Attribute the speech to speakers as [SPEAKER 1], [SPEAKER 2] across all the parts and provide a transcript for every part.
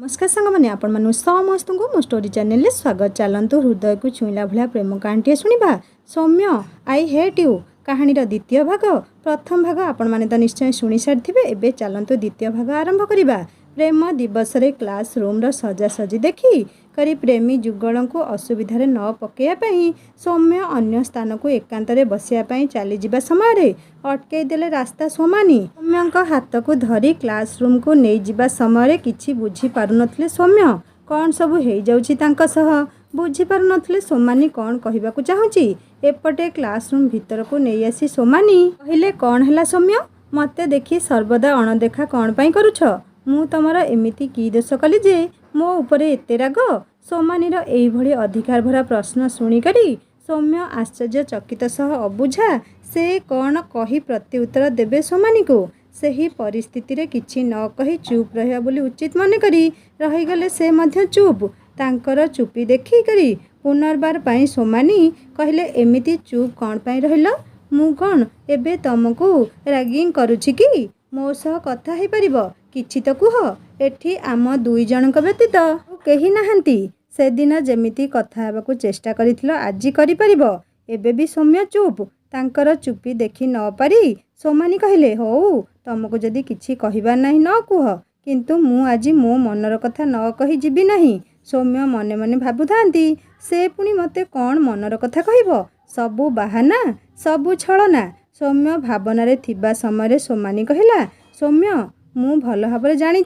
[SPEAKER 1] नमस्कार सांग मैंने आपण मानु समस्त को मो स्टोरी चैनल में स्वागत। चलतु हृदय को छुईला भाया प्रेम कहानी शुणा। सौम्य आई हेट यू कहानीर द्वितीय भाग। प्रथम भाग आपण मैंने तो निश्चय शुणी सारी। एवं चलतु द्वितीय भाग आरंभ करवा। प्रेम दिवस रे क्लास रूम सजासजी देखी करी प्रेमी जुगल को असुविधा न पकड़ापी सौम्य अन्य स्थान को एकांत बसापी चली जा समय अटकईदे रास्ता सोमानी। सौम्य हाथ को धरी क्लास रूम को नहीं जा समय किसी बुझी पारु नथिले सौम्य कौन सब हो जाउछि तांका सह बुझी पारु नथिले सोमानी कौन कहबाकू चाहूची। एपटे क्लासरूम भीतर को नहीं आसी सोमानी कहले कौन है सौम्य मते देखी सर्वदा अणदेखा कौन पाई करुछ मु तमर एमिति की दोष कली जे मो उपरे एते राग। सोमानीर एइभଳି अधिकार भरा प्रश्न शुणिकरी सौम्य आश्चर्यचकित सह अबुझा से कौन कही प्रत्युत्तर देबे सोमानी को। सही परिस्थिति रे किछि न कही चुप रहिया बोली उचित मन करी रहीगले से मध्य चुप। तांकर चुपी देखी करी पुनर्बार पाई सोमानी कहले एमिति चुप कौन पाई रहिल मु कौन एबे तुमको रैगिंग करुछि कि मो सह कथा हे परिबो किछि तो कुह एठी आम दुई जनक व्यतीत केही नाहंती। से दिन जेमिति कथा हेबाकू चेष्टा करिथिलो आजि करि परिबो। एबे भी सौम्य चुप। तांकर चुपी देखि न पारी सोमानी कहले हो तुमको जदि किछि कहिबा नाही न कुह किंतु मु आजि मो मनर कथा न कहि जिबि नाही। सौम्य मने मने भाबुथांती से पुणी मते कौन मनर कथा कहबो सबु बाहाना सबु छलना। सौम्य भावना रे थिबा समय सोमानी कहला सौम्य मु भल भाव जानी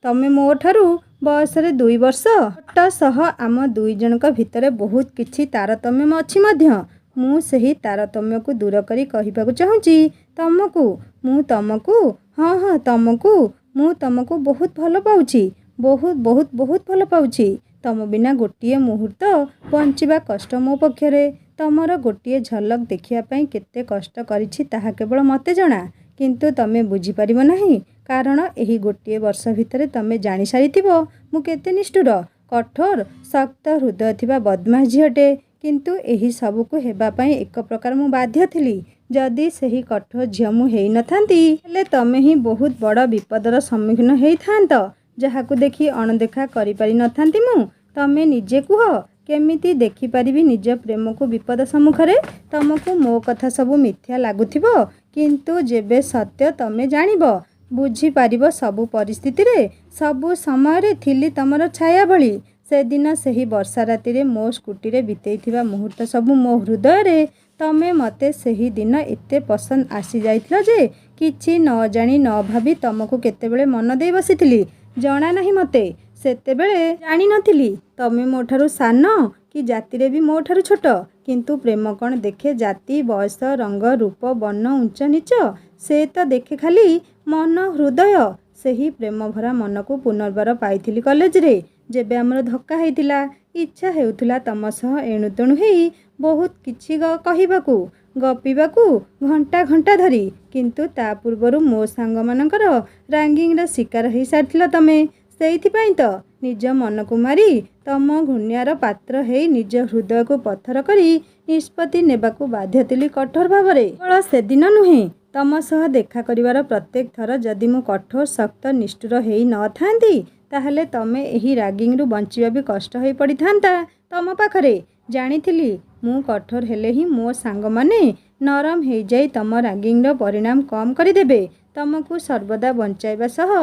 [SPEAKER 1] तमे मो ठारू बयस 2 वर्ष छोट सह आम दुई जनक भितर बहुत किछि तारतम्य अच्छी मध्य मु सही तारतम्य को दूर करी कहिबाकू चाहूची तुमको मु तुमको हाँ हाँ तुमको मु तुमको बहुत भल पाउची बहुत बहुत बहुत भल पाउची। तम बिना गोटे मुहूर्त बंचिबा कष्ट मो पक्षरे तमर गोटे झलक देखिया पई केते कष्ट करिछि ताहा केवल मते जणा किंतु तमे बुझी परिबो नाही कारण एही गोटे वर्ष भितर तमे जानी सारिथिबो मु केते निष्ठुर कठोर शक्त हृदय थिबा बदमाश झियटे किंतु एही सब को हेबा पई एक प्रकार मु बाध्य थिली। जदि सही कठोर झिय मु हेई नथांती हेले तमे ही बहुत बड़ विपदर सम्मुखीन हेई थांत जहाकू देखि अणदेखा करि पारि नथांती मु। तमे निजे कुह केमिति देखि पारिबी निज प्रेम को विपद सम्मुखरे तुमको मो कथा सब मिथ्या लागुथिबो किंतु जेबे सत्य तमे जानिबो बुझी पारिबो सबु परिस्थिति रे सबु समय रे थिली तमर छाया भली। से दिन सही वर्षा राति रे मो स्कूटी रे बितेइथिबा मुहूर्त सबु मो हृदय रे तमे मते सही दिन एते पसंद आसी जाइतलो जे किछि न जानी न भाबी तुमको केतेबेले मन देई बसिथिली जणा नाही मते सेतेबेले जानी नथिली तमे मो ठारू सान कि जाति रे भी मो ठारू छोट किंतु प्रेम कौन देखे जाति बयस रंग रूप वर्ण उच्च नीच से तो देखे खाली मन हृदय। सही प्रेम भरा मन को पुनर्बार पाइथिली कॉलेज रे जेबे हमर धक्का हेतिला इच्छा हेउथुला तम सह एणु तेणु हेई बहुत किछि कहिबाकू गपिबाकू घंटा घंटा धरी किंतु ता पूर्वरु मो सांग मानकर रैंगिंग रे शिकार हेई सारथिला तमे सेइथिपई तो निज मन को मारी तम घुण्यार पात्र हेई निज हृदय को पत्थर करी निष्पत्ति नेबाकू बाध्य थिली कठोर भावरे। केवल से दिन नुहे तम सह देखा करिवार प्रत्येक थर जदि मु कठोर शक्त निष्ठुर हेई न थांती ताहले तमे एही रागिंग रु बंचिबा भी कष्ट होई पड़ी थांता तम पाखरे। जानिथिली मु कठोर हेले ही मो सांग माने नरम हेई जाई तम रागिंग रो परिणाम कम करि देबे तमको सर्वदा बंचाइबा सह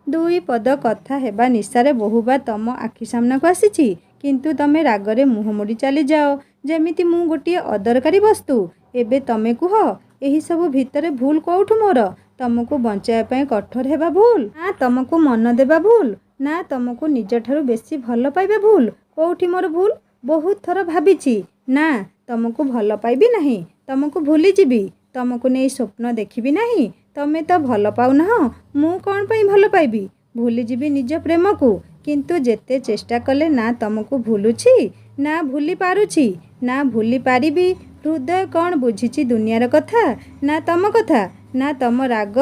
[SPEAKER 1] दुई पद कथा हेबा निशारे बहुबा तम आखि सामना को आसीची किंतु तमे रागरे मुह मोड़ी चली जाओ जेमिति मु गोटे अदरकारी वस्तु। एबे तमे कुह एही सब भितरे भूल कोउठु मोर तुमको बंचाइबा पई कठोर हेबा भूल ना तुमको मन देबा भूल ना तुमको निज ठारू बेसी भल पाइबा भूल कोउठी मोर भूल। बहुत थर भाबिची ना तुमको भल पाइबी नाही तुमको भूली जीबी तुमको नहीं स्वप्न देखिबी नाही तमे तो भल पाउना मु कौन पाई भल पाइबी भूली जीबी निज प्रेम को किंतु जेते चेष्टा कले ना तुमको भूलुछि ना भूली पारुछि ना भूली पारिबी। हृदय कौन बुझिछि दुनियार कथा ना तम कथा ना तम राग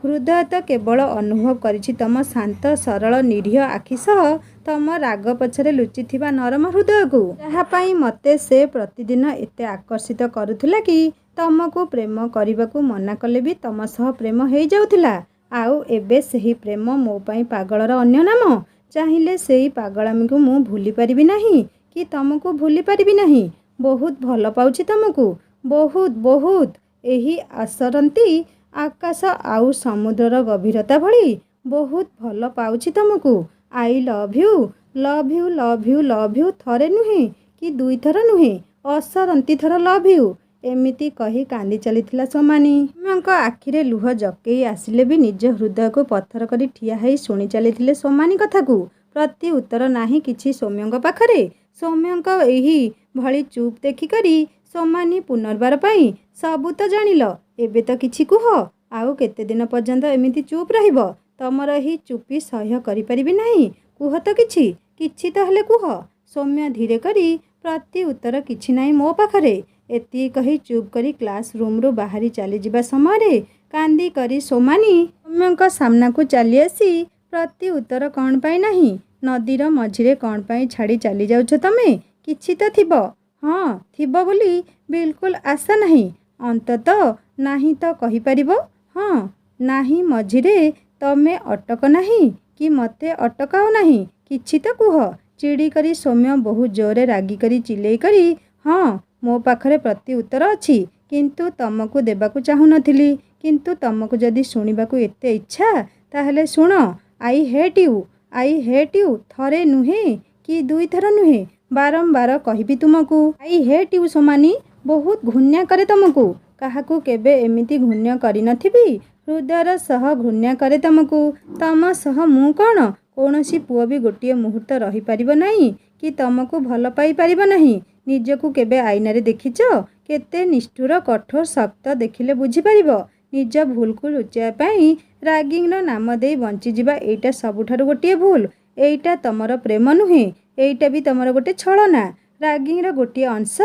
[SPEAKER 1] हृदय तो केवल अनुभव करिछि तम शांत सरल निरीह आखि सह तम राग पछरे लुचिथिबा नरम हृदय को जहा पाई मते से प्रतिदिन एते आकर्षित करुथिला कि तुमको प्रेम करने मना कले भी तुम सह प्रेम हो जाउथिला आउ एबे सही प्रेम मो पाई पागलर अन्य नाम ଚାହିଁଲେ ସେଇ ପାଗଳାମୀକୁ ମୁଁ ଭୁଲି ପାରିବି ନାହିଁ କି ତମକୁ ଭୁଲି ପାରିବି ନାହିଁ। ବହୁତ ଭଲ ପାଉଛି ତମକୁ, ବହୁତ ବହୁତ। ଏହି ଆସରନ୍ତି ଆକାଶ ଆଉ ସମୁଦ୍ରର ଗଭୀରତା ଭଳି ବହୁତ ଭଲ ପାଉଛି ତମକୁ। I love you, love you, love you, love you. ଥରେ ନୁହେଁ କି ଦୁଇଥର ନୁହେଁ, ଅସରନ୍ତି ଥର ଲଭ୍ ୟୁ। ଏମିତି କହି କାନ୍ଦି ଚାଲିଥିଲା ସୋମାନି। ସୌମ୍ୟଙ୍କ ଆଖିରେ ଲୁହ ଜକେଇ ଆସିଲେ ବି ନିଜ ହୃଦୟକୁ ପଥର କରି ଠିଆ ହେଇ ଶୁଣି ଚାଲିଥିଲେ ସୋମାନି କଥାକୁ। ପ୍ରତି ଉତ୍ତର ନାହିଁ କିଛି ସୌମ୍ୟଙ୍କ ପାଖରେ। ସୌମ୍ୟଙ୍କ ଏହି ଭଳି ଚୁପ୍ ଦେଖିକରି ସୋମାନି ପୁନର୍ବାର ପାଇଁ, ସବୁ ତ ଜାଣିଲ, ଏବେ ତ କିଛି କୁହ। ଆଉ କେତେଦିନ ପର୍ଯ୍ୟନ୍ତ ଏମିତି ଚୁପ୍ ରହିବ? ତମର ଏହି ଚୁପି ସହ୍ୟ କରିପାରିବି ନାହିଁ। କୁହ ତ କିଛି, କିଛି ତ ହେଲେ କୁହ। ସୌମ୍ୟ ଧୀରେ କରି, ପ୍ରତି ଉତ୍ତର କିଛି ନାହିଁ ମୋ ପାଖରେ। ଏତିକି କହି ଚୁପ୍ କରି କ୍ଲାସ୍ ରୁମ୍ରୁ ବାହାରି ଚାଲିଯିବା ସମୟରେ କାନ୍ଦି କରି ସୋମାନି ସୌମ୍ୟଙ୍କ ସାମ୍ନାକୁ ଚାଲି ଆସି, ପ୍ରତି ଉତ୍ତର କ'ଣ ପାଇଁ ନାହିଁ? ନଦୀର ମଝିରେ କ'ଣ ପାଇଁ ଛାଡ଼ି ଚାଲି ଯାଉଛ ତମେ? କିଛି ତ ଥିବ। ହଁ, ଥିବ ବୋଲି ବିଲକୁଲ ଆଶା ନାହିଁ। ଅନ୍ତତଃ ନାହିଁ ତ କହିପାରିବ? ହଁ, ନାହିଁ ମଝିରେ ତମେ ଅଟକ ନାହିଁ କି ମୋତେ ଅଟକାଅ ନାହିଁ। କିଛି ତ କୁହ। ଚିଡ଼ି କରି ସୌମ୍ୟ ବହୁ ଜୋରରେ ରାଗିକରି ଚିଲେଇ କରି, ହଁ, ମୋ ପାଖରେ ପ୍ରତି ଉତ୍ତର ଅଛି, କିନ୍ତୁ ତମକୁ ଦେବାକୁ ଚାହୁଁନଥିଲି। କିନ୍ତୁ ତମକୁ ଯଦି ଶୁଣିବାକୁ ଏତେ ଇଚ୍ଛା, ତାହେଲେ ଶୁଣ। I hate you, I hate you. ଥରେ ନୁହେଁ କି ଦୁଇଥର ନୁହେଁ, ବାରମ୍ବାର କହିବି ତୁମକୁ। I hate you Somani. ବହୁତ ଘୃଣ୍ୟା କରେ ତମକୁ। କାହାକୁ କେବେ ଏମିତି ଘୃଣ୍ୟ କରିନଥିବି। ହୃଦୟର ସହ ଘୃଣ୍ୟା କରେ ତମକୁ। ତମ ସହ ମୁଁ କ'ଣ? କୌଣସି ପୁଅ ବି ଗୋଟିଏ ମୁହୂର୍ତ୍ତ ରହିପାରିବ ନାହିଁ କି ତମକୁ ଭଲ ପାଇପାରିବ ନାହିଁ। ନିଜକୁ କେବେ ଆଇନାରେ ଦେଖିଛ? କେତେ ନିଷ୍ଠୁର, କଠୋର, ଶକ୍ତ ଦେଖିଲେ ବୁଝିପାରିବ। ନିଜ ଭୁଲକୁ ଲୁଚାଇବା ପାଇଁ ରାଗିଂର ନାମ ଦେଇ ବଞ୍ଚିଯିବା, ଏଇଟା ସବୁଠାରୁ ଗୋଟିଏ ଭୁଲ। ଏଇଟା ତମର ପ୍ରେମ ନୁହେଁ, ଏଇଟା ବି ତମର ଗୋଟେ ଛଳନା, ରାଗିଂର ଗୋଟିଏ ଅଂଶ।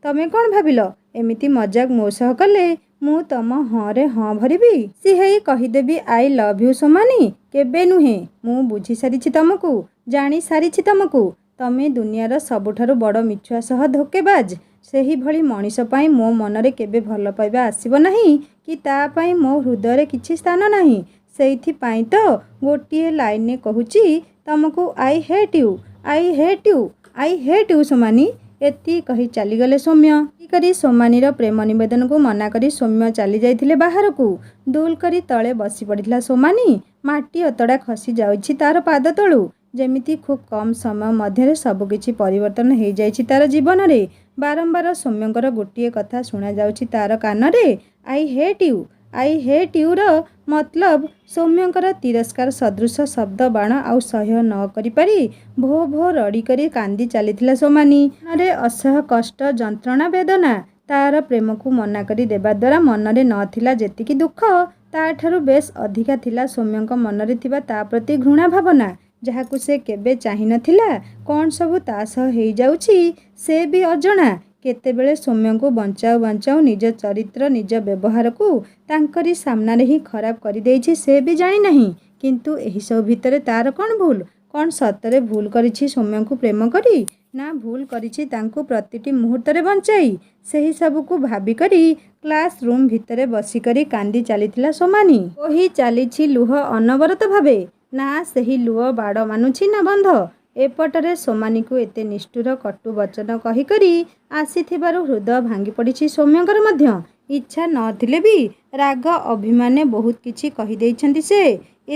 [SPEAKER 1] ତମେ କ'ଣ ଭାବିଲ ଏମିତି ମଜାକ ମୋ ସହ କଲେ ମୁଁ ତମ ହଁରେ ହଁ ଭରିବି? ସି ହେଇ କହିଦେବି ଆଇ ଲଭ୍ ୟୁ ସୋମାନି? କେବେ ନୁହେଁ। ମୁଁ ବୁଝି ସାରିଛି ତମକୁ, ଜାଣି ସାରିଛି ତମକୁ। ତମେ ଦୁନିଆର ସବୁଠାରୁ ବଡ଼ ମିଛୁଆ ସହ ଧୋକେବାଜ। ସେହିଭଳି ମଣିଷ ପାଇଁ ମୋ ମନରେ କେବେ ଭଲ ପାଇବା ଆସିବ ନାହିଁ କି ତା ପାଇଁ ମୋ ହୃଦୟରେ କିଛି ସ୍ଥାନ ନାହିଁ। ସେଇଥିପାଇଁ ତ ଗୋଟିଏ ଲାଇନରେ କହୁଛି ତମକୁ, I hate you, I hate you, I hate you Somani. ଏତିକି କହି ଚାଲିଗଲେ ସୌମ୍ୟ। ଏତିକି କରି ସୋମାନିର ପ୍ରେମ ନିବେଦନକୁ ମନା କରି ସୌମ୍ୟ ଚାଲି ଯାଇଥିଲେ ବାହାରକୁ। ଦୁଲ କରି ତଳେ ବସି ପଡ଼ିଥିଲା ସୋମାନି। ମାଟି ଅତଡ଼ା ଖସି ଯାଉଛି ତାର ପାଦ ତଳୁ। ଯେମିତି ଖୁବ୍ କମ୍ ସମୟ ମଧ୍ୟରେ ସବୁକିଛି ପରିବର୍ତ୍ତନ ହେଇଯାଇଛି ତାର ଜୀବନରେ। ବାରମ୍ବାର ସୌମ୍ୟଙ୍କର ଗୋଟିଏ କଥା ଶୁଣାଯାଉଛି ତାର କାନରେ, I hate you, I hate ୟୁର ମତଲବ ସୌମ୍ୟଙ୍କର ତିରସ୍କାର ସଦୃଶ ଶବ୍ଦ ବାଣ ଆଉ ସହ୍ୟ ନ କରିପାରି ଭୋ ଭୋ ରଡ଼ି କରି କାନ୍ଦି ଚାଲିଥିଲା ସୋମାନି। ମନରେ ଅସହ୍ୟ କଷ୍ଟ, ଯନ୍ତ୍ରଣା, ବେଦନା। ତାର ପ୍ରେମକୁ ମନା କରି ଦେବା ଦ୍ୱାରା ମନରେ ନ ଥିଲା ଯେତିକି ଦୁଃଖ, ତାଠାରୁ ବେଶ୍ ଅଧିକା ଥିଲା ସୌମ୍ୟଙ୍କ ମନରେ ଥିବା ତା ପ୍ରତି ଘୃଣା ଭାବନା। ଯାହାକୁ ସେ କେବେ ଚାହିଁନଥିଲା। କ'ଣ ସବୁ ତା ସହ ହେଇଯାଉଛି ସେ ବି ଅଜଣା। କେତେବେଳେ ସୌମ୍ୟଙ୍କୁ ବଞ୍ଚାଉ ବଞ୍ଚାଉ ନିଜ ଚରିତ୍ର, ନିଜ ବ୍ୟବହାରକୁ ତାଙ୍କରି ସାମ୍ନାରେ ହିଁ ଖରାପ କରିଦେଇଛି ସେ ବି ଜାଣିନାହିଁ। କିନ୍ତୁ ଏହିସବୁ ଭିତରେ ତାର କ'ଣ ଭୁଲ? କ'ଣ ସତରେ ଭୁଲ କରିଛି ସୌମ୍ୟଙ୍କୁ ପ୍ରେମ କରି? ନା ଭୁଲ କରିଛି ତାଙ୍କୁ ପ୍ରତିଟି ମୁହୂର୍ତ୍ତରେ ବଞ୍ଚାଇ? ସେହି ସବୁକୁ ଭାବିକରି କ୍ଲାସ୍ ରୁମ୍ ଭିତରେ ବସିକରି କାନ୍ଦି ଚାଲିଥିଲା ସୋମାନି। ବୋହି ଚାଲିଛି ଲୁହ ଅନବରତ ଭାବେ। ନା ସେହି ଲୁହ ବାଡ଼ ମାନୁଛି ନା ବନ୍ଧ। ଏପଟରେ ସୋମାନିକୁ ଏତେ ନିଷ୍ଠୁର କଟୁ ବଚନ କହିକରି ଆସିଥିବାରୁ ହୃଦୟ ଭାଙ୍ଗି ପଡ଼ିଛି ସୌମ୍ୟଙ୍କର ମଧ୍ୟ। ଇଚ୍ଛା ନଥିଲେ ବି ରାଗ ଅଭିମାନରେ ବହୁତ କିଛି କହିଦେଇଛନ୍ତି ସେ।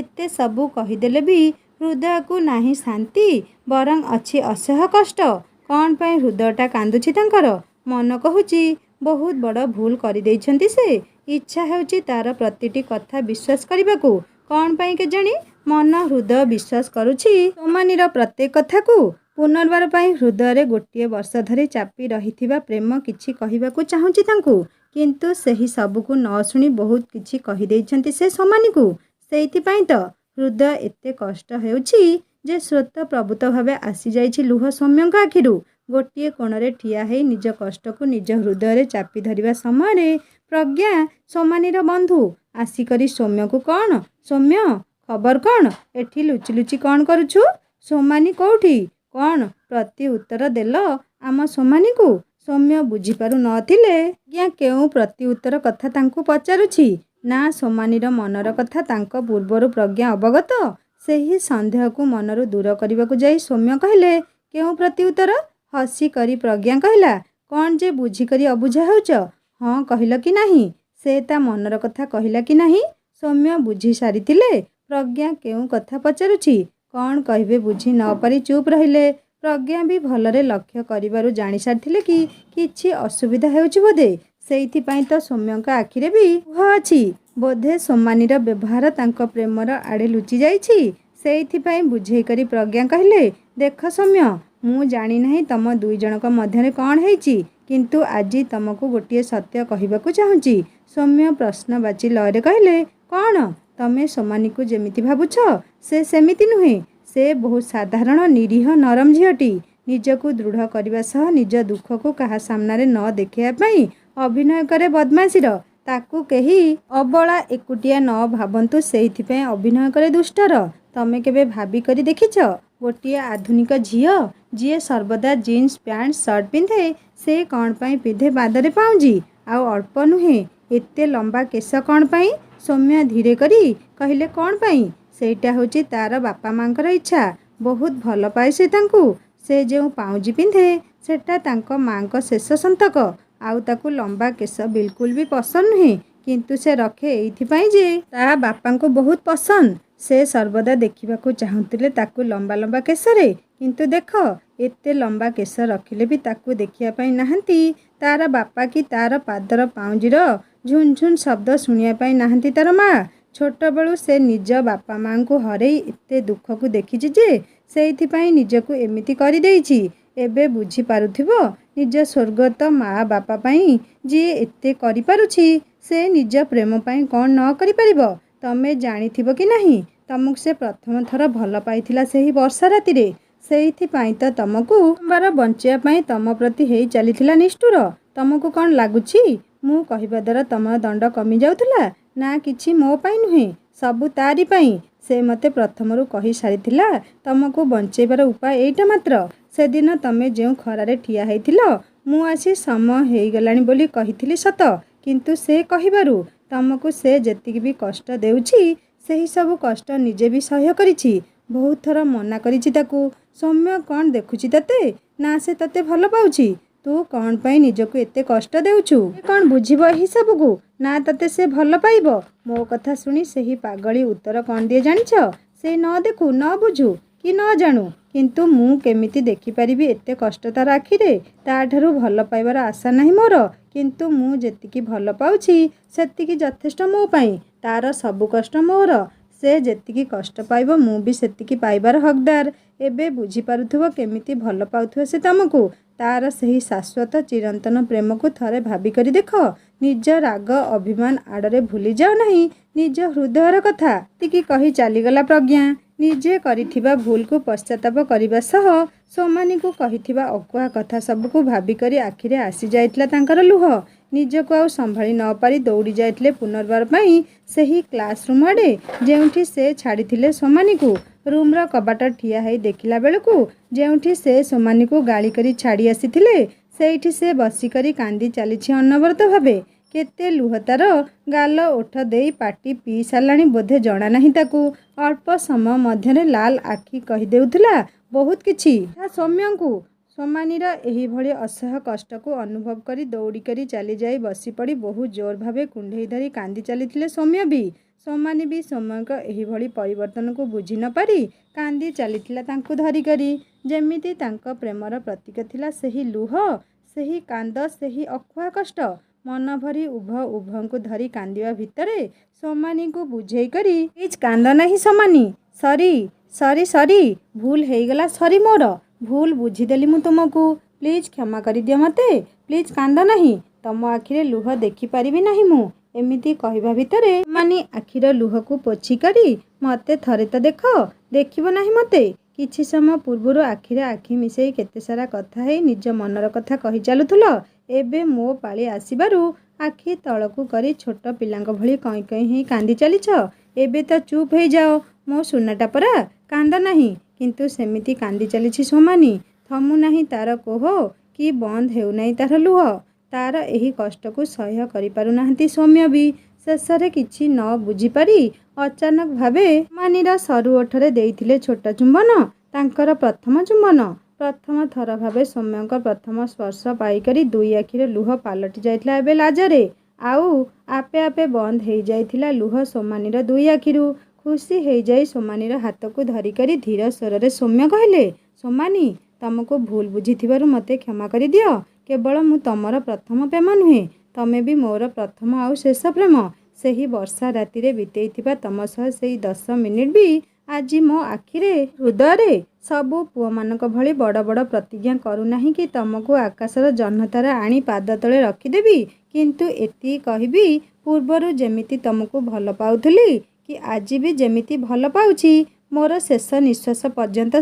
[SPEAKER 1] ଏତେ ସବୁ କହିଦେଲେ ବି ହୃଦୟକୁ ନାହିଁ ଶାନ୍ତି, ବରଂ ଅଛି ଅସହ୍ୟ କଷ୍ଟ। କ'ଣ ପାଇଁ ହୃଦୟଟା କାନ୍ଦୁଛି ତାଙ୍କର? ମନ କହୁଛି ବହୁତ ବଡ଼ ଭୁଲ କରିଦେଇଛନ୍ତି ସେ। ଇଚ୍ଛା ହେଉଛି ତାର ପ୍ରତିଟି କଥା ବିଶ୍ୱାସ କରିବାକୁ। କ'ଣ ପାଇଁ କେଜାଣି ମନ, ହୃଦୟ ବିଶ୍ୱାସ କରୁଛି ସୋମାନିର ପ୍ରତ୍ୟେକ କଥାକୁ। ପୁନର୍ବାର ପାଇଁ ହୃଦୟରେ ଗୋଟିଏ ବର୍ଷ ଧରି ଚାପି ରହିଥିବା ପ୍ରେମ କିଛି କହିବାକୁ ଚାହୁଁଛି ତାଙ୍କୁ। କିନ୍ତୁ ସେହି ସବୁକୁ ନ ଶୁଣି ବହୁତ କିଛି କହିଦେଇଛନ୍ତି ସେ ସୋମାନିକୁ। ସେଇଥିପାଇଁ ତ ହୃଦୟ ଏତେ କଷ୍ଟ ହେଉଛି ଯେ ସ୍ରୋତ ପ୍ରବୃତ୍ତ ଭାବେ ଆସିଯାଇଛି ଲୁହ ସୌମ୍ୟଙ୍କ ଆଖିରୁ। ଗୋଟିଏ କୋଣରେ ଠିଆ ହେଇ ନିଜ କଷ୍ଟକୁ ନିଜ ହୃଦୟରେ ଚାପି ଧରିବା ସମୟରେ ପ୍ରଜ୍ଞା, ସୋମାନିର ବନ୍ଧୁ, ଆସିକରି ସୌମ୍ୟକୁ, କ'ଣ ସୌମ୍ୟ, ଖବର କ'ଣ? ଏଠି ଲୁଚି ଲୁଚି କ'ଣ କରୁଛୁ? ସୋମାନି କୋଉଠି? କ'ଣ ପ୍ରତି ଉତ୍ତର ଦେଲ ଆମ ସୋମାନିକୁ? ସୌମ୍ୟ ବୁଝିପାରୁ ନଥିଲେ ପ୍ରଜ୍ଞା କେଉଁ ପ୍ରତି ଉତ୍ତର କଥା ତାଙ୍କୁ ପଚାରୁଛି। ନା ସୋମାନିର ମନର କଥା ତାଙ୍କ ପୂର୍ବରୁ ପ୍ରଜ୍ଞା ଅବଗତ। ସେହି ସନ୍ଦେହକୁ ମନରୁ ଦୂର କରିବାକୁ ଯାଇ ସୌମ୍ୟ କହିଲେ, କେଉଁ ପ୍ରତି ଉତ୍ତର? ହସି କରି ପ୍ରଜ୍ଞା କହିଲା, କ'ଣ ଯେ ବୁଝିକରି ଅବୁଝା ହେଉଛ? ହଁ କହିଲ କି ନାହିଁ? ସେ ତା ମନର କଥା କହିଲା କି ନାହିଁ? ସୌମ୍ୟ ବୁଝି ସାରିଥିଲେ ପ୍ରଜ୍ଞା କେଉଁ କଥା ପଚାରୁଛି। କ'ଣ କହିବେ ବୁଝି ନ ପାରି ଚୁପ୍ ରହିଲେ। ପ୍ରଜ୍ଞା ବି ଭଲରେ ଲକ୍ଷ୍ୟ କରିବାରୁ ଜାଣିସାରିଥିଲେ କି କିଛି ଅସୁବିଧା ହେଉଛି ବୋଧେ। ସେଇଥିପାଇଁ ତ ସୌମ୍ୟଙ୍କ ଆଖିରେ ବି ଲୁହ ଅଛି। ବୋଧେ ସୋମାନିର ବ୍ୟବହାର ତାଙ୍କ ପ୍ରେମର ଆଡ଼େ ଲୁଚି ଯାଇଛି। ସେଇଥିପାଇଁ ବୁଝେଇ କରି ପ୍ରଜ୍ଞା କହିଲେ, ଦେଖ ସୌମ୍ୟ, ମୁଁ ଜାଣିନାହିଁ ତମ ଦୁଇ ଜଣଙ୍କ ମଧ୍ୟରେ କ'ଣ ହେଇଛି, କିନ୍ତୁ ଆଜି ତମକୁ ଗୋଟିଏ ସତ୍ୟ କହିବାକୁ ଚାହୁଁଛି। ସୌମ୍ୟ ପ୍ରଶ୍ନବାଚୀ ଲୟରେ କହିଲେ, କ'ଣ? ତମେ ସୋମାନିକୁ ଯେମିତି ଭାବୁଛ ସେ ସେମିତି ନୁହେଁ। ସେ ବହୁତ ସାଧାରଣ ନିରୀହ ନରମ ଝିଅଟି। ନିଜକୁ ଦୃଢ଼ କରିବା ସହ ନିଜ ଦୁଃଖକୁ କାହା ସାମ୍ନାରେ ନ ଦେଖାଇବା ପାଇଁ ଅଭିନୟ କରେ ବଦମାସିର। ତାକୁ କେହି ଅବଳା ଏକୁଟିଆ ନ ଭାବନ୍ତୁ ସେଇଥିପାଇଁ ଅଭିନୟ କରେ ଦୁଷ୍ଟର। ତମେ କେବେ ଭାବି କରି ଦେଖିଛ ଗୋଟିଏ ଆଧୁନିକ ଝିଅ ଯିଏ ସର୍ବଦା ଜିନ୍ସ ପ୍ୟାଣ୍ଟ ସାର୍ଟ ପିନ୍ଧେ, ସେ କ'ଣ ପାଇଁ ପିନ୍ଧେ ପାଦରେ ପାଉଁଜି? ଆଉ ଅଳ୍ପ ନୁହେଁ, ଏତେ ଲମ୍ବା କେଶ କ'ଣ ପାଇଁ? ସୌମ୍ୟ ଧୀରେ କରି କହିଲେ, କ'ଣ ପାଇଁ? ସେଇଟା ହେଉଛି ତା'ର ବାପା ମାଙ୍କର ଇଚ୍ଛା। ବହୁତ ଭଲ ପାଏ ସେ ତାଙ୍କୁ। ସେ ଯେଉଁ ପାଉଁଜି ପିନ୍ଧେ ସେଟା ତାଙ୍କ ମାଙ୍କ ଶେଷ ସନ୍ତକ। ଆଉ ତାକୁ ଲମ୍ବା କେଶ ବିଲକୁଲ ବି ପସନ୍ଦ ନୁହେଁ। କିନ୍ତୁ ସେ ରଖେ ଏଇଥିପାଇଁ ଯେ ତା ବାପାଙ୍କୁ ବହୁତ ପସନ୍ଦ। ସେ ସର୍ବଦା ଦେଖିବାକୁ ଚାହୁଁଥିଲେ ତାକୁ ଲମ୍ବା ଲମ୍ବା କେଶରେ। କିନ୍ତୁ ଦେଖ, ଏତେ ଲମ୍ବା କେଶ ରଖିଲେ ବି ତାକୁ ଦେଖିବା ପାଇଁ ନାହାନ୍ତି ତା'ର ବାପା କି ତା'ର ପାଦର ପାଉଁଜିର ଝୁନଝୁନ ଶବ୍ଦ ଶୁଣିବା ପାଇଁ ନାହାନ୍ତି ତା'ର ମା। ଛୋଟବେଳୁ ସେ ନିଜ ବାପା ମାଙ୍କୁ ହରେଇ ଏତେ ଦୁଃଖକୁ ଦେଖିଛି ଯେ ସେଇଥିପାଇଁ ନିଜକୁ ଏମିତି କରିଦେଇଛି। ଏବେ ବୁଝିପାରୁଥିବ ନିଜ ସ୍ୱର୍ଗତ ମା ବାପା ପାଇଁ ଯିଏ ଏତେ କରିପାରୁଛି ସେ ନିଜ ପ୍ରେମ ପାଇଁ କ'ଣ ନ କରିପାରିବ? ତମେ ଜାଣିଥିବ କି ନାହିଁ, ତମକୁ ସେ ପ୍ରଥମ ଥର ଭଲ ପାଇଥିଲା ସେହି ବର୍ଷା ରାତିରେ। ସେଇଥିପାଇଁ ତ ତମକୁ ବାରମ୍ବାର ବଞ୍ଚିବା ପାଇଁ ତମ ପ୍ରତି ହେଇ ଚାଲିଥିଲା ନିଷ୍ଠୁର। ତମକୁ କ'ଣ ଲାଗୁଛି ମୁଁ କହିବା ଦ୍ୱାରା ତମର ଦଣ୍ଡ କମି ଯାଉଥିଲା? ନା, କିଛି ମୋ ପାଇଁ ନୁହେଁ, ସବୁ ତାରି ପାଇଁ। ସେ ମୋତେ ପ୍ରଥମରୁ କହି ସାରିଥିଲା ତମକୁ ବଞ୍ଚେଇବାର ଉପାୟ ଏଇଟା ମାତ୍ର। ସେଦିନ ତମେ ଯେଉଁ ଖରାରେ ଠିଆ ହେଇଥିଲ, ମୁଁ ଆସି ସମୟ ହେଇଗଲାଣି ବୋଲି କହିଥିଲି ସତ, କିନ୍ତୁ ସେ କହିବାରୁ ତମକୁ ସେ ଯେତିକି ବି କଷ୍ଟ ଦେଉଛି ସେହି ସବୁ କଷ୍ଟ ନିଜେ ବି ସହ୍ୟ କରିଛି। ବହୁତ ଥର ମନା କରିଛି ତାକୁ। ସୌମ୍ୟ କ'ଣ ଦେଖୁଛି ତତେ? ନା ସେ ତତେ ଭଲ ପାଉଛି? ତୁ କ'ଣ ପାଇଁ ନିଜକୁ ଏତେ କଷ୍ଟ ଦେଉଛୁ? ସେ କ'ଣ ବୁଝିବ ଏହି ସବୁକୁ? ନା ତତେ ସେ ଭଲ ପାଇବ? ମୋ କଥା ଶୁଣି ସେହି ପାଗଳୀ ଉତ୍ତର କ'ଣ ଦିଏ ଜାଣିଛ? ସେ ନ ଦେଖୁ, ନ ବୁଝୁ କି ନ ଜାଣୁ, କିନ୍ତୁ ମୁଁ କେମିତି ଦେଖିପାରିବି ଏତେ କଷ୍ଟ ତା'ର ଆଖିରେ? ତା'ଠାରୁ ଭଲ ପାଇବାର ଆଶା ନାହିଁ ମୋର। କିନ୍ତୁ ମୁଁ ଯେତିକି ଭଲ ପାଉଛି ସେତିକି ଯଥେଷ୍ଟ ମୋ ପାଇଁ। ତା'ର ସବୁ କଷ୍ଟ ମୋର। ସେ ଯେତିକି କଷ୍ଟ ପାଇବ ମୁଁ ବି ସେତିକି ପାଇବାର ହକଦାର। ଏବେ ବୁଝିପାରୁଥିବ କେମିତି ଭଲ ପାଉଥିବ ସେ ତମକୁ। ତା'ର ସେହି ଶାଶ୍ୱତ ଚିରନ୍ତନ ପ୍ରେମକୁ ଥରେ ଭାବିକରି ଦେଖ। ନିଜ ରାଗ ଅଭିମାନ ଆଡ଼ରେ ଭୁଲିଯାଅ ନାହିଁ ନିଜ ହୃଦୟର କଥା। ଏତିକି କହି ଚାଲିଗଲା ପ୍ରଜ୍ଞା। ନିଜେ କରିଥିବା ଭୁଲକୁ ପଶ୍ଚାତାପ କରିବା ସହ ସୋମାନିକୁ କହିଥିବା ଅକୁହା କଥା ସବୁକୁ ଭାବିକରି ଆଖିରେ ଆସିଯାଇଥିଲା ତାଙ୍କର ଲୁହ। ନିଜକୁ ଆଉ ସମ୍ଭାଳି ନ ପାରି ଦୌଡ଼ି ଯାଇଥିଲେ ପୁନର୍ବାର ପାଇଁ ସେହି କ୍ଲାସରୁମ୍ ଆଡ଼େ ଯେଉଁଠି ସେ ଛାଡ଼ିଥିଲେ ସୋମାନିକୁ। ରୁମ୍ର କବାଟ ଠିଆ ହେଇ ଦେଖିଲା ବେଳକୁ ଯେଉଁଠି ସେ ସୋମାନିକୁ ଗାଳି କରି ଛାଡ଼ି ଆସିଥିଲେ ସେଇଠି ସେ ବସିକରି କାନ୍ଦି ଚାଲିଛି ଅନବରତ ଭାବେ। କେତେ ଲୁହ ତା'ର ଗାଲ ଓଠ ଦେଇ ପାଟି ପିଇ ସାରିଲାଣି ବୋଧେ ଜଣା ନାହିଁ ତାକୁ। ଅଳ୍ପ ସମୟ ମଧ୍ୟରେ ଲାଲ ଆଖି କହିଦେଉଥିଲା ବହୁତ କିଛି। ସୌମ୍ୟଙ୍କୁ ସୋମାନିର ଏହିଭଳି ଅସହ୍ୟ କଷ୍ଟକୁ ଅନୁଭବ କରି ଦୌଡ଼ିକରି ଚାଲିଯାଇ ବସିପଡ଼ି ବହୁ ଜୋର ଭାବେ କୁଣ୍ଢେଇ ଧରି କାନ୍ଦି ଚାଲିଥିଲେ ସୌମ୍ୟ ବି। ସୋମାନି ବି ସୌମ୍ୟଙ୍କ ଏହିଭଳି ପରିବର୍ତ୍ତନକୁ ବୁଝି ନ ପାରି କାନ୍ଦି ଚାଲିଥିଲା ତାଙ୍କୁ ଧରିକରି। ଯେମିତି ତାଙ୍କ ପ୍ରେମର ପ୍ରତୀକ ଥିଲା ସେହି ଲୁହ, ସେହି କାନ୍ଦ, ସେହି ଅକୁହା କଷ୍ଟ। ମନ ଭରି ଉଭୟଙ୍କୁ ଧରି କାନ୍ଦିବା ଭିତରେ ସୋମାନିକୁ ବୁଝେଇ କରି, ପ୍ଲିଜ୍ କାନ୍ଦ ନାହିଁ ସୋମାନି, ସରି ସରି ସରି, ଭୁଲ ହେଇଗଲା, ସରି ମୋର ଭୁଲ ବୁଝିଦେଲି ମୁଁ ତୁମକୁ। ପ୍ଲିଜ୍ କ୍ଷମା କରିଦିଅ ମୋତେ। ପ୍ଲିଜ୍ କାନ୍ଦ ନାହିଁ। ତମ ଆଖିରେ ଲୁହ ଦେଖିପାରିବି ନାହିଁ ମୁଁ। ଏମିତି କହିବା ଭିତରେ ସୋମାନି ଆଖିର ଲୁହକୁ ପୋଛି କରି, ମୋତେ ଥରେ ତ ଦେଖ। ଦେଖିବ ନାହିଁ ମୋତେ? କିଛି ସମୟ ପୂର୍ବରୁ ଆଖିରେ ଆଖି ମିଶେଇ କେତେ ସାରା କଥା ହେଇ ନିଜ ମନର କଥା କହି ଚାଲୁଥିଲ। ଏବେ ମୋ ପାଳି ଆସିବାରୁ ଆଖି ତଳକୁ କରି ଛୋଟ ପିଲାଙ୍କ ଭଳି କଇଁ କଇଁ ହେଇ କାନ୍ଦି ଚାଲିଛ। ଏବେ ତ ଚୁପ୍ ହେଇଯାଅ ମୋ ସୁନାଟା ପରା। କାନ୍ଦ ନାହିଁ। କିନ୍ତୁ ସେମିତି କାନ୍ଦି ଚାଲିଛି ସୋମାନି। ଥମୁ ନାହିଁ ତା'ର କୋହ କି ବନ୍ଦ ହେଉନାହିଁ ତା'ର ଲୁହ। ତା'ର ଏହି କଷ୍ଟକୁ ସହ୍ୟ କରିପାରୁନାହାନ୍ତି ସୌମ୍ୟ ବି। ଶେଷରେ କିଛି ନ ବୁଝିପାରି ଅଚାନକ ଭାବେ ସୋମାନିର ସରୁ ଓଠରେ ଦେଇଥିଲେ ଛୋଟ ଚୁମ୍ବନ। ତାଙ୍କର ପ୍ରଥମ ଚୁମ୍ବନ। ପ୍ରଥମ ଥର ଭାବେ ସୌମ୍ୟଙ୍କ ପ୍ରଥମ ସ୍ପର୍ଶ ପାଇକରି ଦୁଇ ଆଖିରେ ଲୁହ ପାଲଟି ଯାଇଥିଲା ଏବେ ଲାଜରେ। ଆଉ ଆପେ ଆପେ ବନ୍ଦ ହେଇଯାଇଥିଲା ଲୁହ ସୋମାନିର ଦୁଇ ଆଖିରୁ। ଖୁସି ହେଇଯାଇ ସୋମାନିର ହାତକୁ ଧରିକରି ଧୀର ସ୍ୱରରେ ସୌମ୍ୟ କହିଲେ, ସୋମାନି, ତମକୁ ଭୁଲ ବୁଝିଥିବାରୁ ମୋତେ କ୍ଷମା କରିଦିଅ। କେବଳ ମୁଁ ତମର ପ୍ରଥମ ପ୍ରେମ ନୁହେଁ, ତମେ ବି ମୋର ପ୍ରଥମ ଆଉ ଶେଷ ପ୍ରେମ। ସେହି ବର୍ଷା ରାତିରେ ବିତେଇଥିବା ତମ ସହ ସେଇ 10 ମିନିଟ୍ ବି ଆଜି ମୋ ଆଖିରେ ହୃଦୟରେ। ସବୁ ପୁଅମାନଙ୍କ ଭଳି ବଡ଼ ବଡ଼ ପ୍ରତିଜ୍ଞା କରୁନାହିଁ କି ତମକୁ ଆକାଶର ଜହ୍ନତାରା ଆଣି ପାଦ ତଳେ ରଖିଦେବି, କିନ୍ତୁ ଏତିକି କହିବି, ପୂର୍ବରୁ ଯେମିତି ତମକୁ ଭଲ ପାଉଥିଲି କି ଆଜି ବି ଯେମିତି ଭଲ ପାଉଛି, ମୋର ଶେଷ ନିଶ୍ୱାସ ପର୍ଯ୍ୟନ୍ତ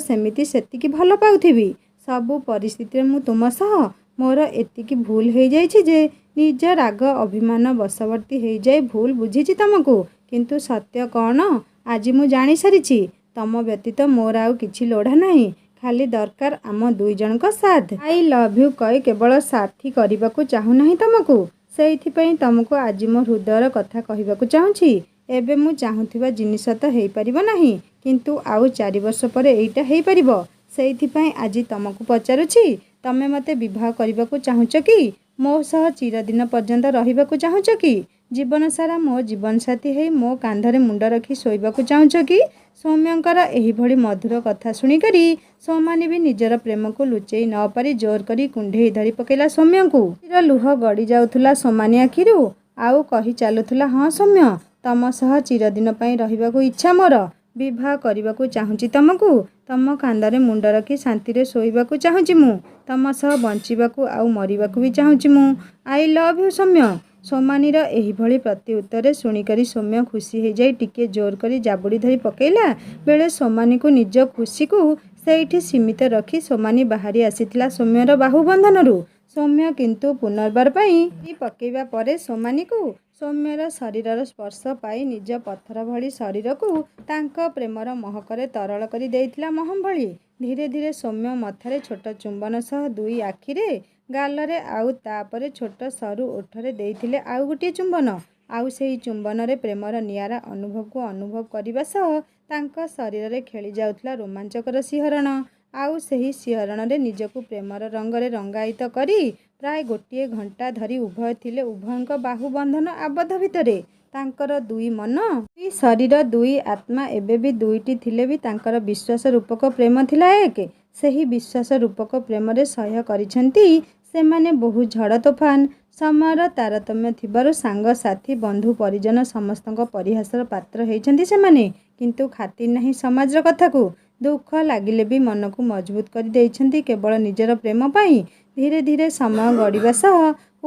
[SPEAKER 1] ସେତିକି ଭଲ ପାଉଥିବି। ସବୁ ପରିସ୍ଥିତିରେ ମୁଁ ତୁମ ସହ। ମୋର ଏତିକି ଭୁଲ ହେଇଯାଇଛି ଯେ ନିଜ ରାଗ ଅଭିମାନ ବଶବର୍ତ୍ତୀ ହେଇଯାଇ ଭୁଲ ବୁଝିଛି ତମକୁ। କିନ୍ତୁ ସତ୍ୟ କ'ଣ ଆଜି ମୁଁ ଜାଣିସାରିଛି। ତମ ବ୍ୟତୀତ ମୋର ଆଉ କିଛି ଲୋଡ଼ା ନାହିଁ। ଖାଲି ଦରକାର ଆମ ଦୁଇ ଜଣଙ୍କ ସାଥ୍। ଆଇ ଲଭ୍ ୟୁ କହି କେବଳ ସାଥୀ କରିବାକୁ ଚାହୁଁନାହିଁ ତମକୁ। ସେଇଥିପାଇଁ ତମକୁ ଆଜି ମୋ ହୃଦୟର କଥା କହିବାକୁ ଚାହୁଁଛି। ଏବେ ମୁଁ ଚାହୁଁଥିବା ଜିନିଷ ତ ହେଇପାରିବ ନାହିଁ, କିନ୍ତୁ ଆଉ 4 ବର୍ଷ ପରେ ଏଇଟା ହେଇପାରିବ। ସେଇଥିପାଇଁ ଆଜି ତମକୁ ପଚାରୁଛି, ତମେ ମୋତେ ବିବାହ କରିବାକୁ ଚାହୁଁଛ କି? ମୋ ସହ ଚିରଦିନ ପର୍ଯ୍ୟନ୍ତ ରହିବାକୁ ଚାହୁଁଛ କି? ଜୀବନସାରା ମୋ ଜୀବନସାଥୀ ହେଇ ମୋ କାନ୍ଧରେ ମୁଣ୍ଡ ରଖି ଶୋଇବାକୁ ଚାହୁଁଛ କି? ସୌମ୍ୟଙ୍କର ଏହିଭଳି ମଧୁର କଥା ଶୁଣିକରି ସୋମାନି ବି ନିଜର ପ୍ରେମକୁ ଲୁଚେଇ ନ ପାରି ଜୋର କରି କୁଣ୍ଢେଇ ଧରି ପକେଇଲା ସୌମ୍ୟଙ୍କୁ। ଲୁହ ଗଡ଼ି ଯାଉଥିଲା ସୋମାନି ଆଖିରୁ। ଆଉ କହି ଚାଲୁଥିଲା, ହଁ ସୌମ୍ୟ, ତମ ସହ ଚିରଦିନ ପାଇଁ ରହିବାକୁ ଇଚ୍ଛା ମୋର। ବିବାହ କରିବାକୁ ଚାହୁଁଛି ତମକୁ। ତମ କାନ୍ଧରେ ମୁଣ୍ଡ ରଖି ଶାନ୍ତିରେ ଶୋଇବାକୁ ଚାହୁଁଛି ମୁଁ। ତମ ସହ ବଞ୍ଚିବାକୁ ଆଉ ମରିବାକୁ ବି ଚାହୁଁଛି ମୁଁ। I love you Soumya. ସୋମାନିର ଏହିଭଳି ପ୍ରତି ଉତ୍ତରରେ ଶୁଣିକରି ସୌମ୍ୟ ଖୁସି ହେଇଯାଇ ଟିକେ ଜୋର କରି ଜାବୁଡ଼ି ଧରି ପକେଇଲା ବେଳେ ସୋମାନିକୁ ନିଜ ଖୁସିକୁ ସେଇଠି ସୀମିତ ରଖି ସୋମାନି ବାହାରି ଆସିଥିଲା ସୌମ୍ୟର ବାହୁବନ୍ଧନରୁ। ସୌମ୍ୟ କିନ୍ତୁ ପୁନର୍ବାର ପାଇଁ ପକେଇବା ପରେ ସୋମାନିକୁ ସୌମ୍ୟର ଶରୀରର ସ୍ପର୍ଶ ପାଇ ନିଜ ପଥର ଭଳି ଶରୀରକୁ ତାଙ୍କ ପ୍ରେମର ମହକରେ ତରଳ କରି ଦେଇଥିଲା ମହମ ଭଳି। ଧୀରେ ଧୀରେ ସୌମ୍ୟ ମଥାରେ ଛୋଟ ଚୁମ୍ବନ ସହ ଦୁଇ ଆଖିରେ, ଗାଲରେ ଆଉ ତାପରେ ଛୋଟ ସରୁ ଓଠରେ ଦେଇଥିଲେ ଆଉ ଗୋଟିଏ ଚୁମ୍ବନ। ଆଉ ସେହି ଚୁମ୍ବନରେ ପ୍ରେମର ନିଆରା ଅନୁଭବକୁ ଅନୁଭବ କରିବା ସହ ତାଙ୍କ ଶରୀରରେ ଖେଳି ଯାଉଥିଲା ରୋମାଞ୍ଚକର ଶିହରଣ। ଆଉ ସେହି ଶିହରଣରେ ନିଜକୁ ପ୍ରେମର ରଙ୍ଗରେ ରଙ୍ଗାୟିତ କରି ପ୍ରାୟ 1 ଘଣ୍ଟା ଧରି ଉଭୟ ଥିଲେ ଉଭୟଙ୍କ ବାହୁବନ୍ଧନ ଆବଦ୍ଧ ଭିତରେ। ତାଙ୍କର ଦୁଇ ମନ, ଦୁଇ ଶରୀର, ଦୁଇ ଆତ୍ମା ଏବେ ବି ଦୁଇଟି ଥିଲେ ବି ତାଙ୍କର ବିଶ୍ୱାସ ରୂପକ ପ୍ରେମ ଥିଲା ଏକ। ସେହି ବିଶ୍ୱାସ ରୂପକ ପ୍ରେମରେ ସହ୍ୟ କରିଛନ୍ତି ସେମାନେ ବହୁ ଝଡ଼ ତୋଫାନ। ସମୟର ତାରତମ୍ୟ ଥିବାରୁ ସାଙ୍ଗସାଥୀ, ବନ୍ଧୁ ପରିଜନ ସମସ୍ତଙ୍କ ପରିହାସର ପାତ୍ର ହେଇଛନ୍ତି ସେମାନେ। କିନ୍ତୁ ଖାତିର ନାହିଁ ସମାଜର କଥାକୁ। ଦୁଃଖ ଲାଗିଲେ ବି ମନକୁ ମଜବୁତ କରି ଦେଇଛନ୍ତି କେବଳ ନିଜର ପ୍ରେମ ପାଇଁ। ଧୀରେ ଧୀରେ ସମୟ ଗଡ଼ିବା ସହ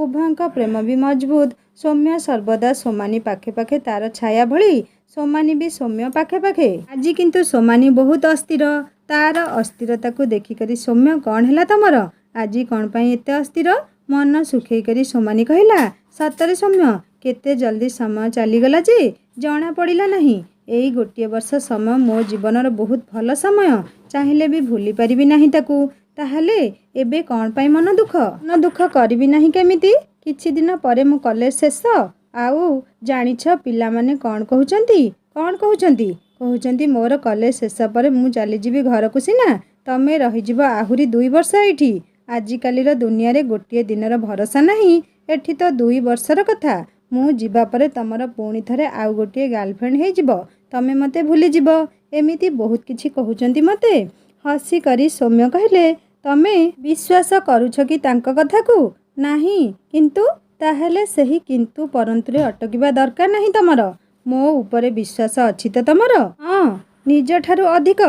[SPEAKER 1] ଉଭୟଙ୍କ ପ୍ରେମ ବି ମଜବୁତ। ସୌମ୍ୟ ସର୍ବଦା ସୋମାନି ପାଖେ ପାଖେ ତାର ଛାୟା ଭଳି, ସୋମାନି ବି ସୌମ୍ୟ ପାଖେ ପାଖେ। ଆଜି କିନ୍ତୁ ସୋମାନି ବହୁତ ଅସ୍ଥିର। ତାର ଅସ୍ଥିରତାକୁ ଦେଖିକରି ସୌମ୍ୟ, କ'ଣ ହେଲା ତମର? ଆଜି କ'ଣ ପାଇଁ ଏତେ ଅସ୍ଥିର? ମନ ଶୁଖେଇ କରି ସୋମାନି କହିଲା, ସତରେ ସୌମ୍ୟ, କେତେ ଜଲ୍ଦି ସମୟ ଚାଲିଗଲା ଯେ ଜଣା ପଡ଼ିଲା ନାହିଁ। ଏଇ 1 ବର୍ଷ ସମୟ ମୋ ଜୀବନର ବହୁତ ଭଲ ସମୟ। ଚାହିଁଲେ ବି ଭୁଲି ପାରିବି ନାହିଁ ତାକୁ। ତାହେଲେ ଏବେ କ'ଣ ପାଇଁ ମନ ଦୁଃଖ? ମନ ଦୁଃଖ କରିବି ନାହିଁ କେମିତି? କିଛି ଦିନ ପରେ ମୋ କଲେଜ ଶେଷ। ଆଉ ଜାଣିଛ ପିଲାମାନେ କ'ଣ କହୁଛନ୍ତି? କ'ଣ କହୁଛନ୍ତି? କହୁଛନ୍ତି ମୋର କଲେଜ ଶେଷ ପରେ ମୁଁ ଚାଲିଯିବି ଘରକୁ ସିନା, ତମେ ରହିଯିବ ଆହୁରି 2 ବର୍ଷ ଏଇଠି। ଆଜିକାଲିର ଦୁନିଆରେ ଗୋଟିଏ ଦିନର ଭରସା ନାହିଁ। ଏଠି ତ 2 ବର୍ଷର କଥା। ମୁଁ ଯିବା ପରେ ତମର ପୁଣି ଥରେ ଆଉ ଗୋଟିଏ ଗାର୍ଲଫ୍ରେଣ୍ଡ ହେଇଯିବ। ତମେ ମୋତେ ଭୁଲିଯିବ। ଏମିତି ବହୁତ କିଛି କହୁଛନ୍ତି ମୋତେ। ହସି କରି ସୌମ୍ୟ କହିଲେ, ତମେ ବିଶ୍ୱାସ କରୁଛ କି ତାଙ୍କ କଥାକୁ? ନାହିଁ। କିନ୍ତୁ? ତାହେଲେ ସେହି କିନ୍ତୁ ପରନ୍ତୁରେ ଅଟକିବା ଦରକାର ନାହିଁ ତମର। ମୋ ଉପରେ ବିଶ୍ୱାସ ଅଛି ତ ତମର? ହଁ, ନିଜଠାରୁ ଅଧିକ।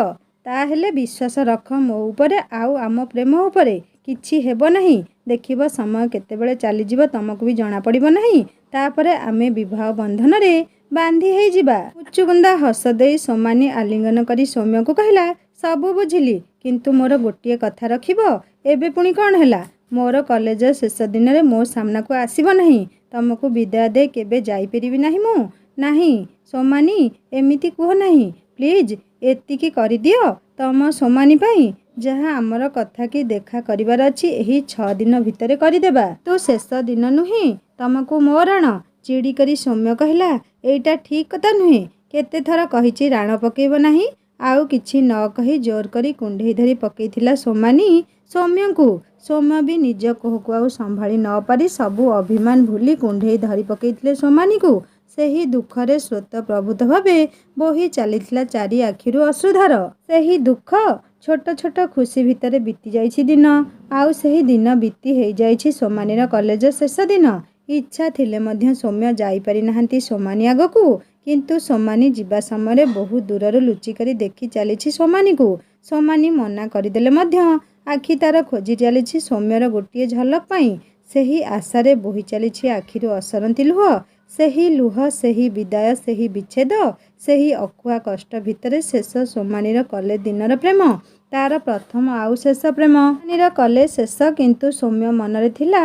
[SPEAKER 1] ତାହେଲେ ବିଶ୍ୱାସ ରଖ ମୋ ଉପରେ ଆଉ ଆମ ପ୍ରେମ ଉପରେ। କିଛି ହେବ ନାହିଁ। ଦେଖିବ ସମୟ କେତେବେଳେ ଚାଲିଯିବ ତମକୁ ବି ଜଣାପଡ଼ିବ ନାହିଁ। ତାପରେ ଆମେ ବିବାହ ବନ୍ଧନରେ ବାନ୍ଧି ହେଇଯିବା। ମୁଚୁକୁନ୍ଦା ହସ ଦେଇ ସୋମାନି ଆଲିଙ୍ଗନ କରି ସୌମ୍ୟକୁ କହିଲା, ସବୁ ବୁଝିଲି, କିନ୍ତୁ ମୋର ଗୋଟିଏ କଥା ରଖିବ। ଏବେ ପୁଣି କ'ଣ ହେଲା? ମୋର କଲେଜ ଶେଷ ଦିନରେ ମୋ ସାମ୍ନାକୁ ଆସିବ ନାହିଁ। ତମକୁ ବିଦାୟ ଦେଇ କେବେ ଯାଇପାରିବି ନାହିଁ ମୁଁ। ନାହିଁ ସୋମାନି, ଏମିତି କୁହ ନାହିଁ। ପ୍ଲିଜ୍, ଏତିକି କରିଦିଅ ତମ ସୋମାନି ପାଇଁ। ଯାହା ଆମର କଥା କି ଦେଖା କରିବାର ଅଛି ଏହି 6 ଦିନ ଭିତରେ କରିଦେବା। ତୁ ଶେଷ ଦିନ ନୁହେଁ ତମକୁ ମୋ ରାଣ। ଚିଡ଼ି କରି ସୌମ୍ୟ କହିଲା, ଏଇଟା ଠିକ୍ କଥା ନୁହେଁ। କେତେଥର କହିଛି ରାଣ ପକେଇବ ନାହିଁ। ଆଉ କିଛି ନ କହି ଜୋର କରି କୁଣ୍ଢେଇ ଧରି ପକେଇଥିଲା ସୋମାନି ସୌମ୍ୟଙ୍କୁ। ସୌମ୍ୟ ବି ନିଜ କୋହକୁ ଆଉ ସମ୍ଭାଳି ନ ପାରି ସବୁ ଅଭିମାନ ଭୁଲି କୁଣ୍ଢେଇ ଧରି ପକେଇଥିଲେ ସୋମାନିକୁ। ସେହି ଦୁଃଖରେ ସ୍ରୋତ ପ୍ରଭୂତ ଭାବେ ବୋହି ଚାଲିଥିଲା ଚାରି ଆଖିରୁ ଅଶ୍ରୁଧାର। ସେହି ଦୁଃଖ ଛୋଟ ଛୋଟ ଖୁସି ଭିତରେ ବିତି ଯାଇଛି ଦିନ। ଆଉ ସେହି ଦିନ ବିତି ହେଇଯାଇଛି ସୋମାନିର କଲେଜ ଶେଷ ଦିନ। ଇଚ୍ଛା ଥିଲେ ମଧ୍ୟ ସୌମ୍ୟ ଯାଇପାରି ନାହାନ୍ତି ସୋମାନି ଆଗକୁ। କିନ୍ତୁ ସୋମାନି ଯିବା ସମୟରେ ବହୁ ଦୂରରୁ ଲୁଚିକରି ଦେଖି ଚାଲିଛି ସୋମାନିକୁ। ସୋମାନି ମନା କରିଦେଲେ ମଧ୍ୟ ଆଖି ତାର ଖୋଜି ଚାଲିଛି ସୌମ୍ୟର ଗୋଟିଏ ଝଲକ ପାଇଁ। ସେହି ଆଶାରେ ବୋହି ଚାଲିଛି ଆଖିରୁ ଅସରନ୍ତି ଲୁହ। ସେହି ଲୁହ, ସେହି ବିଦାୟ, ସେହି ବିଚ୍ଛେଦ, ସେହି ଅକୁହା କଷ୍ଟ ଭିତରେ ଶେଷ ସୋମାନିର କଲେଜ ଦିନର ପ୍ରେମ। ତାର ପ୍ରଥମ ଆଉ ଶେଷ ପ୍ରେମ। ସୋମାନିର କଲେଜ ଶେଷ, କିନ୍ତୁ ସୌମ୍ୟ ମନରେ ଥିଲା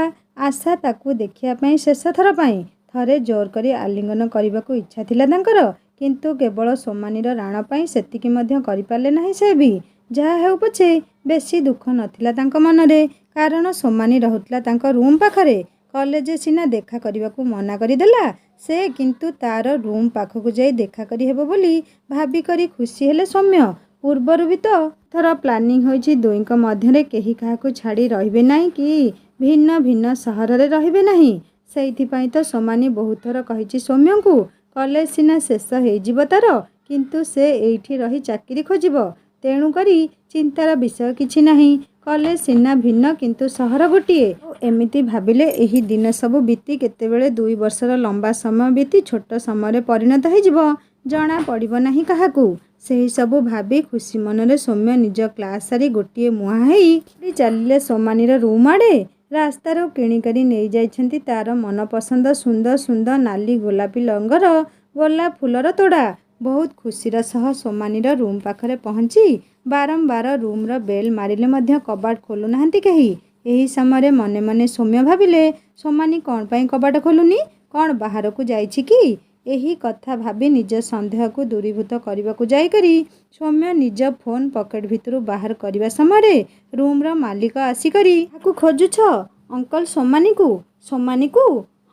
[SPEAKER 1] ଆଶା ତାକୁ ଦେଖିବା ପାଇଁ ଶେଷ ଥର ପାଇଁ। ଥରେ ଜୋର କରି ଆଲିଙ୍ଗନ କରିବାକୁ ଇଚ୍ଛା ଥିଲା ତାଙ୍କର। କିନ୍ତୁ କେବଳ ସୋମାନିର ରାଣ ପାଇଁ ସେତିକି ମଧ୍ୟ କରିପାରିଲେ ନାହିଁ ସେ ବି। ଯାହା ହେଉ ପଛେ ବେଶୀ ଦୁଃଖ ନଥିଲା ତାଙ୍କ ମନରେ। କାରଣ ସୋମାନି ରହୁଥିଲା ତାଙ୍କ ରୁମ୍ ପାଖରେ। କଲେଜ ସିନା ଦେଖା କରିବାକୁ ମନା କରିଦେଲା ସେ, କିନ୍ତୁ ତାର ରୁମ୍ ପାଖକୁ ଯାଇ ଦେଖା କରି ହେବ ବୋଲି ଭାବିକରି ଖୁସି ହେଲେ ସୌମ୍ୟ। ପୂର୍ବରୁ ବି ତ ଥର ପ୍ଲାନିଂ ହୋଇଛି ଦୁଇଙ୍କ ମଧ୍ୟରେ କେହି କାହାକୁ ଛାଡ଼ି ରହିବେ ନାହିଁ କି ଭିନ୍ନ ଭିନ୍ନ ସହରରେ ରହିବେ ନାହିଁ। ସେଇଥିପାଇଁ ତ ସୋମାନି ବହୁତ ଥର କହିଛି ସୌମ୍ୟଙ୍କୁ, କଲେଜ ସିନା ଶେଷ ହେଇଯିବ ତାର, କିନ୍ତୁ ସେ ଏଇଠି ରହି ଚାକିରି ଖୋଜିବ। ତେଣୁକରି ଚିନ୍ତାର ବିଷୟ କିଛି ନାହିଁ। କଲେଜ ସିନା ଭିନ୍ନ, କିନ୍ତୁ ସହର ଗୋଟିଏ। ଏମିତି ଭାବିଲେ ଏହି ଦିନ ସବୁ ବିତି କେତେବେଳେ 2 ବର୍ଷର ଲମ୍ବା ସମୟ ବିତି ଛୋଟ ସମୟରେ ପରିଣତ ହେଇଯିବ, ଜଣା ପଡ଼ିବ ନାହିଁ କାହାକୁ। ସେହି ସବୁ ଭାବି ଖୁସି ମନରେ ସୌମ୍ୟ ନିଜ କ୍ଲାସ୍ ସାରି ଗୋଟିଏ ମୁହାଁ ହେଇ ଚାଲିଲେ ସୋମାନିର ରୁମ୍ ଆଡ଼େ। ରାସ୍ତାରୁ କିଣିକରି ନେଇଯାଇଛନ୍ତି ତାର ମନପସନ୍ଦ ସୁନ୍ଦର ସୁନ୍ଦର ନାଲି ଗୋଲାପୀ ରଙ୍ଗର ଗୋଲାପ ଫୁଲର ତୋଡ଼ା। ବହୁତ ଖୁସିର ସହ ସୋମାନିର ରୁମ୍ ପାଖରେ ପହଞ୍ଚି ବାରମ୍ବାର ରୁମ୍ର ବେଲ୍ ମାରିଲେ ମଧ୍ୟ କବାଟ ଖୋଲୁନାହାନ୍ତି କେହି। ଏହି ସମୟରେ ମନେ ମନେ ସୌମ୍ୟ ଭାବିଲେ, ସୋମାନି କ'ଣ ପାଇଁ କବାଟ ଖୋଲୁନି? କ'ଣ ବାହାରକୁ ଯାଇଛି କି? ଏହି କଥା ଭାବି ନିଜ ସନ୍ଦେହକୁ ଦୂରୀଭୂତ କରିବାକୁ ଯାଇକରି ସୌମ୍ୟ ନିଜ ଫୋନ୍ ପକେଟ ଭିତରୁ ବାହାର କରିବା ସମୟରେ ରୁମ୍ର ମାଲିକ ଆସିକରି, କାହାକୁ ଖୋଜୁଛ? ଅଙ୍କଲ ସୋମାନିକୁ? ସୋମାନିକୁ?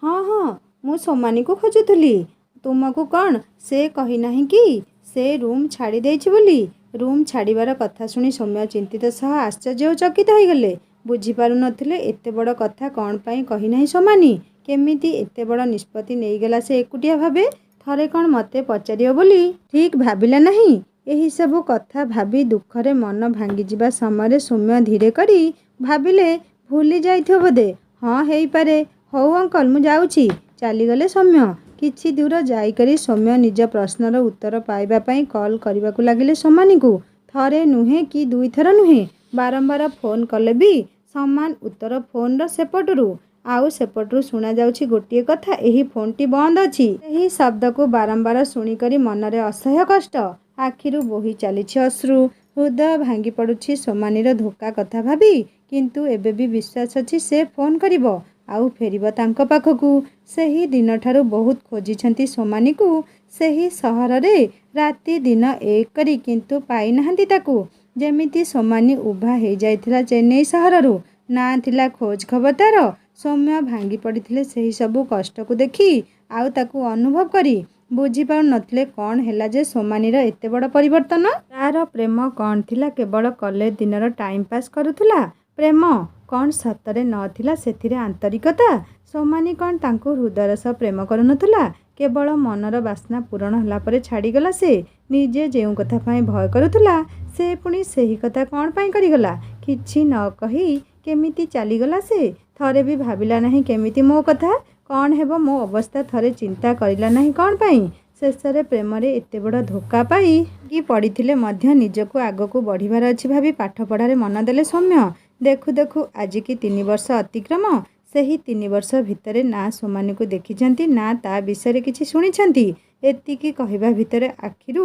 [SPEAKER 1] ହଁ ହଁ, ମୁଁ ସୋମାନିକୁ ଖୋଜୁଥିଲି। ତୁମକୁ କ'ଣ ସେ କହିନାହିଁ କି ସେ ରୁମ୍ ଛାଡ଼ି ଦେଇଛି ବୋଲି? ରୁମ୍ ଛାଡ଼ିବାର କଥା ଶୁଣି ସୌମ୍ୟ ଚିନ୍ତିତ ସହ ଆଶ୍ଚର୍ଯ୍ୟ ଓ ଚକିତ ହୋଇଗଲେ। ବୁଝିପାରୁ ନଥିଲେ ଏତେ ବଡ଼ କଥା କ'ଣ ପାଇଁ କହିନାହିଁ ସୋମାନି। କେମିତି ଏତେ ବଡ଼ ନିଷ୍ପତ୍ତି ନେଇଗଲା ସେ ଏକୁଟିଆ ଭାବେ। ଥରେ କ'ଣ ମୋତେ ପଚାରିବ ବୋଲି ଠିକ୍ ଭାବିଲା ନାହିଁ। ଏହିସବୁ କଥା ଭାବି ଦୁଃଖରେ ମନ ଭାଙ୍ଗିଯିବା ସମୟରେ ସୌମ୍ୟ ଧୀରେ କରି ଭାବିଲେ, ଭୁଲି ଯାଇଥିବ ବୋଧେ। ହଁ ହେଇପାରେ। ହଉ ଅଙ୍କଲ, ମୁଁ ଯାଉଛି। ଚାଲିଗଲେ ସୌମ୍ୟ। କିଛି ଦୂର ଯାଇକରି ସୌମ୍ୟ ନିଜ ପ୍ରଶ୍ନର ଉତ୍ତର ପାଇବା ପାଇଁ କଲ୍ କରିବାକୁ ଲାଗିଲେ ସୋମାନିକୁ। ଥରେ ନୁହେଁ କି 2 ଥର ନୁହେଁ, ବାରମ୍ବାର ଫୋନ୍ କଲେ ବି ସମାନ ଉତ୍ତର ଫୋନ୍ର ସେପଟରୁ। ଆଉ ସେପଟରୁ ଶୁଣାଯାଉଛି ଗୋଟିଏ କଥା, ଏହି ଫୋନ୍ଟି ବନ୍ଦ ଅଛି। ସେହି ଶବ୍ଦକୁ ବାରମ୍ବାର ଶୁଣିକରି ମନରେ ଅସହ୍ୟ କଷ୍ଟ, ଆଖିରୁ ବୋହି ଚାଲିଛି ଅଶ୍ରୁ। ହୃଦୟ ଭାଙ୍ଗି ପଡ଼ୁଛି ସୋମାନିର ଧୋକା କଥା ଭାବି। କିନ୍ତୁ ଏବେ ବି ବିଶ୍ୱାସ ଅଛି ସେ ଫୋନ୍ କରିବ, ଆଉ ଫେରିବ ତାଙ୍କ ପାଖକୁ। ସେହି ଦିନଠାରୁ ବହୁତ ଖୋଜିଛନ୍ତି ସୋମାନିକୁ ସେହି ସହରରେ ରାତି ଦିନ ଏକ କରି, କିନ୍ତୁ ପାଇନାହାନ୍ତି ତାକୁ। ଯେମିତି ସୋମାନି ଉଭା ହେଇଯାଇଥିଲା ଚେନ୍ନାଇ ସହରରୁ। ନା ଥିଲା ଖୋଜ ଖବର ତାର। ସୌମ୍ୟ ଭାଙ୍ଗି ପଡ଼ିଥିଲେ ସେହି ସବୁ କଷ୍ଟକୁ ଦେଖି ଆଉ ତାକୁ ଅନୁଭବ କରି। ବୁଝିପାରୁ ନଥିଲେ କ'ଣ ହେଲା ଯେ ସୋମାନିର ଏତେ ବଡ଼ ପରିବର୍ତ୍ତନ। ତାର ପ୍ରେମ କ'ଣ ଥିଲା କେବଳ କଲେଜ ଦିନର ଟାଇମ୍ ପାସ୍ କରୁଥିଲା? ପ୍ରେମ କ'ଣ ସତରେ ନଥିଲା ସେଥିରେ ଆନ୍ତରିକତା? ସୋମାନି କ'ଣ ତାଙ୍କୁ ହୃଦୟର ସହ ପ୍ରେମ କରୁନଥିଲା? କେବଳ ମନର ବାସନା ପୂରଣ ହେଲା ପରେ ଛାଡ଼ିଗଲା ସେ। ନିଜେ ଯେଉଁ କଥା ପାଇଁ ଭୟ କରୁଥିଲା ସେ ପୁଣି ସେହି କଥା କ'ଣ ପାଇଁ କରିଗଲା? କିଛି ନ କହି କେମିତି ଚାଲିଗଲା ସେ? ଥରେ ବି ଭାବିଲା ନାହିଁ କେମିତି ମୋ କଥା? କ'ଣ ହେବ ମୋ ଅବସ୍ଥା ଥରେ ଚିନ୍ତା କରିଲା ନାହିଁ କ'ଣ ପାଇଁ? ଶେଷରେ ପ୍ରେମରେ ଏତେ ବଡ଼ ଧୋକା ପାଇ କି ପଡ଼ିଥିଲେ ମଧ୍ୟ ନିଜକୁ ଆଗକୁ ବଢ଼ିବାର ଅଛି ଭାବି ପାଠପଢ଼ାରେ ମନ ଦେଲେ ସୌମ୍ୟ। ଦେଖୁ ଦେଖୁ ଆଜିକି 3 ବର୍ଷ ଅତିକ୍ରମ। ସେହି 3 ବର୍ଷ ଭିତରେ ନା ସୋମାନିକୁ ଦେଖିଛନ୍ତି, ନା ତା ବିଷୟରେ କିଛି ଶୁଣିଛନ୍ତି। ଏତିକି କହିବା ଭିତରେ ଆଖିରୁ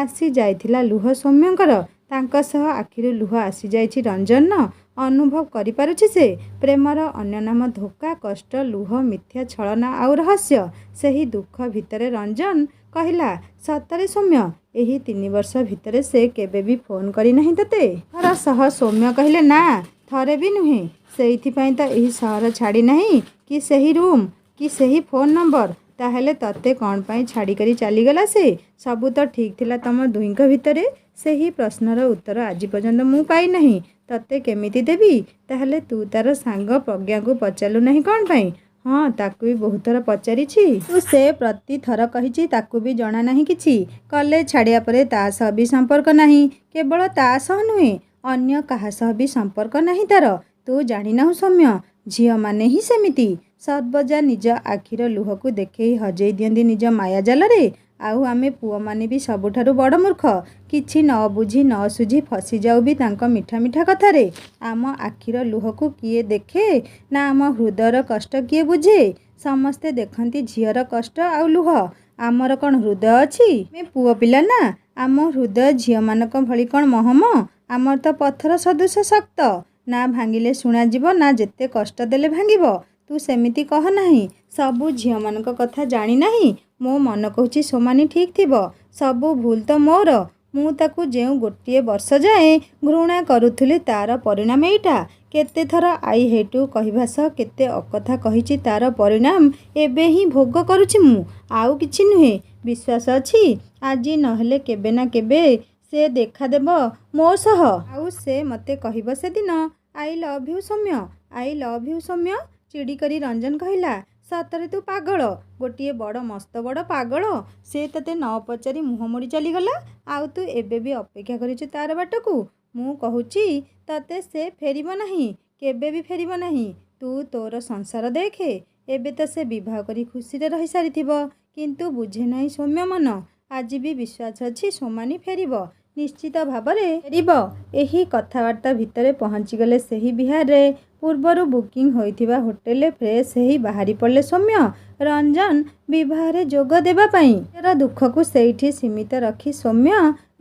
[SPEAKER 1] ଆସି ଯାଇଥିଲା ଲୁହ ସୌମ୍ୟଙ୍କର। ତାଙ୍କ ସହ ଆଖିରୁ ଲୁହ ଆସିଯାଇଛି ରଞ୍ଜନର। ଅନୁଭବ କରିପାରୁଛି ସେ। ପ୍ରେମର ଅନ୍ୟ ନାମ ଧୋକା, କଷ୍ଟ, ଲୁହ, ମିଥ୍ୟା, ଛଳନା ଆଉ ରହସ୍ୟ। ସେହି ଦୁଃଖ ଭିତରେ ରଞ୍ଜନ କହିଲା, ସତରେ ସୌମ୍ୟ, ଏହି 3 ବର୍ଷ ଭିତରେ ସେ କେବେ ବି ଫୋନ୍ କରିନାହିଁ ତୋତେ? ଥର ସହ ସୌମ୍ୟ କହିଲେ, ନା, ଥରେ ବି ନୁହେଁ। ସେଇଥିପାଇଁ ତ ଏହି ସହର ଛାଡ଼ି ନାହିଁ, କି ସେହି ରୁମ୍, କି ସେହି ଫୋନ୍ ନମ୍ବର। ତାହେଲେ ତତେ କ'ଣ ପାଇଁ ଛାଡ଼ିକରି ଚାଲିଗଲା ସେ? ସବୁ ତ ଠିକ୍ ଥିଲା ତମ ଦୁହିଁଙ୍କ ଭିତରେ। ସେହି ପ୍ରଶ୍ନର ଉତ୍ତର ଆଜି ପର୍ଯ୍ୟନ୍ତ ମୁଁ ପାଇନାହିଁ। ତତେ କେମିତି ଦେବି? ତାହେଲେ ତୁ ତାର ସାଙ୍ଗ ପ୍ରଜ୍ଞାକୁ ପଚାରିଲୁ ନାହିଁ କ'ଣ ପାଇଁ? ହଁ, ତାକୁ ବି ବହୁତ ଥର ପଚାରିଛି। ତୁ ସେ ପ୍ରତି ଥର କହିଛି ତାକୁ ବି ଜଣା ନାହିଁ କିଛି। କଲେଜ ଛାଡ଼ିବା ପରେ ତା ସହ ବି ସମ୍ପର୍କ ନାହିଁ। କେବଳ ତା ସହ ନୁହେଁ, ଅନ୍ୟ କାହା ସହ ବି ସମ୍ପର୍କ ନାହିଁ ତାର। ତୁ ଜାଣିନାହୁଁ ସୌମ୍ୟ, ଝିଅମାନେ ହିଁ ସେମିତି। ସର୍ବଜା ନିଜ ଆଖିର ଲୁହକୁ ଦେଖେଇ ହଜେଇ ଦିଅନ୍ତି ନିଜ ମାୟା ଜାଲରେ। ଆଉ ଆମେ ପୁଅମାନେ ବି ସବୁଠାରୁ ବଡ଼ ମୂର୍ଖ। କିଛି ନ ବୁଝି ନ ସୁଝି ଫସିଯାଉ ବି ତାଙ୍କ ମିଠା ମିଠା କଥାରେ। ଆମ ଆଖିର ଲୁହକୁ କିଏ ଦେଖେ ନା ଆମ ହୃଦୟର କଷ୍ଟ କିଏ ବୁଝେ? ସମସ୍ତେ ଦେଖନ୍ତି ଝିଅର କଷ୍ଟ ଆଉ ଲୁହ। ଆମର କ'ଣ ହୃଦୟ ଅଛି? ଆମେ ପୁଅ ପିଲା ନା। ଆମ ହୃଦୟ ଝିଅମାନଙ୍କ ଭଳି କ'ଣ ମହମ? ଆମର ତ ପଥର ସଦୃଶ ଶକ୍ତ। ନା ଭାଙ୍ଗିଲେ ଶୁଣାଯିବ, ନା ଯେତେ କଷ୍ଟ ଦେଲେ ଭାଙ୍ଗିବ। ତୁ ସେମିତି କହ ନାହିଁ। ସବୁ ଝିଅମାନଙ୍କ କଥା ଜାଣି ନାହିଁ। ମୋ ମନ କହୁଛି ସୋମାନି ଠିକ୍ ଥିବ। ସବୁ ଭୁଲ ତ ମୋର। ମୁଁ ତାକୁ ଯେଉଁ ଗୋଟିଏ ବର୍ଷ ଯାଏଁ ଘୃଣା କରୁଥିଲି ତାର ପରିଣାମ ଏଇଟା। କେତେ ଥର ଆଇ ହେଟ୍ ୟୁ କହିବା ସହ କେତେ ଅକଥା କହିଛି ତାର ପରିଣାମ ଏବେ ହିଁ ଭୋଗ କରୁଛି ମୁଁ, ଆଉ କିଛି ନୁହେଁ। ବିଶ୍ୱାସ ଅଛି ଆଜି ନହେଲେ କେବେ ନା କେବେ ସେ ଦେଖାଦେବ ମୋ ସହ। ଆଉ ସେ ମୋତେ କହିବ ସେଦିନ I love you Soumya, I love you Soumya. ଚିଡ଼ିକରି ରଞ୍ଜନ କହିଲା, ସତରେ ତୁ ପାଗଳ, ଗୋଟିଏ ବଡ଼ ମସ୍ତ ବଡ଼ ପାଗଳ। ସେ ତତେ ନ ପଚାରି ମୁହଁ ମୋଡ଼ି ଚାଲିଗଲା, ଆଉ ତୁ ଏବେ ବି ଅପେକ୍ଷା କରିଛୁ ତାର ବାଟକୁ। ମୁଁ କହୁଛି ତତେ ସେ ଫେରିବ ନାହିଁ, କେବେ ବି ଫେରିବ ନାହିଁ। ତୁ ତୋର ସଂସାର ଦେଖେ। ଏବେ ତ ସେ ବିବାହ କରି ଖୁସିରେ ରହିସାରିଥିବ। କିନ୍ତୁ ବୁଝେ ନାହିଁ ସୌମ୍ୟ ମନ। ଆଜି ବି ବିଶ୍ୱାସ ଅଛି ସୋମାନି ଫେରିବ, ନିଶ୍ଚିତ ଭାବରେ ଫେରିବ। ଏହି କଥାବାର୍ତ୍ତା ଭିତରେ ପହଞ୍ଚିଗଲେ ସେହି ବିହାରରେ। ପୂର୍ବରୁ ବୁକିଂ ହୋଇଥିବା ହୋଟେଲରେ ଫ୍ରେଶ୍ ହେଇ ବାହାରି ପଡ଼ିଲେ ସୌମ୍ୟ ରଞ୍ଜନ ବିବାହରେ ଯୋଗ ଦେବା ପାଇଁ। ନିଜର ଦୁଃଖକୁ ସେଇଠି ସୀମିତ ରଖି ସୌମ୍ୟ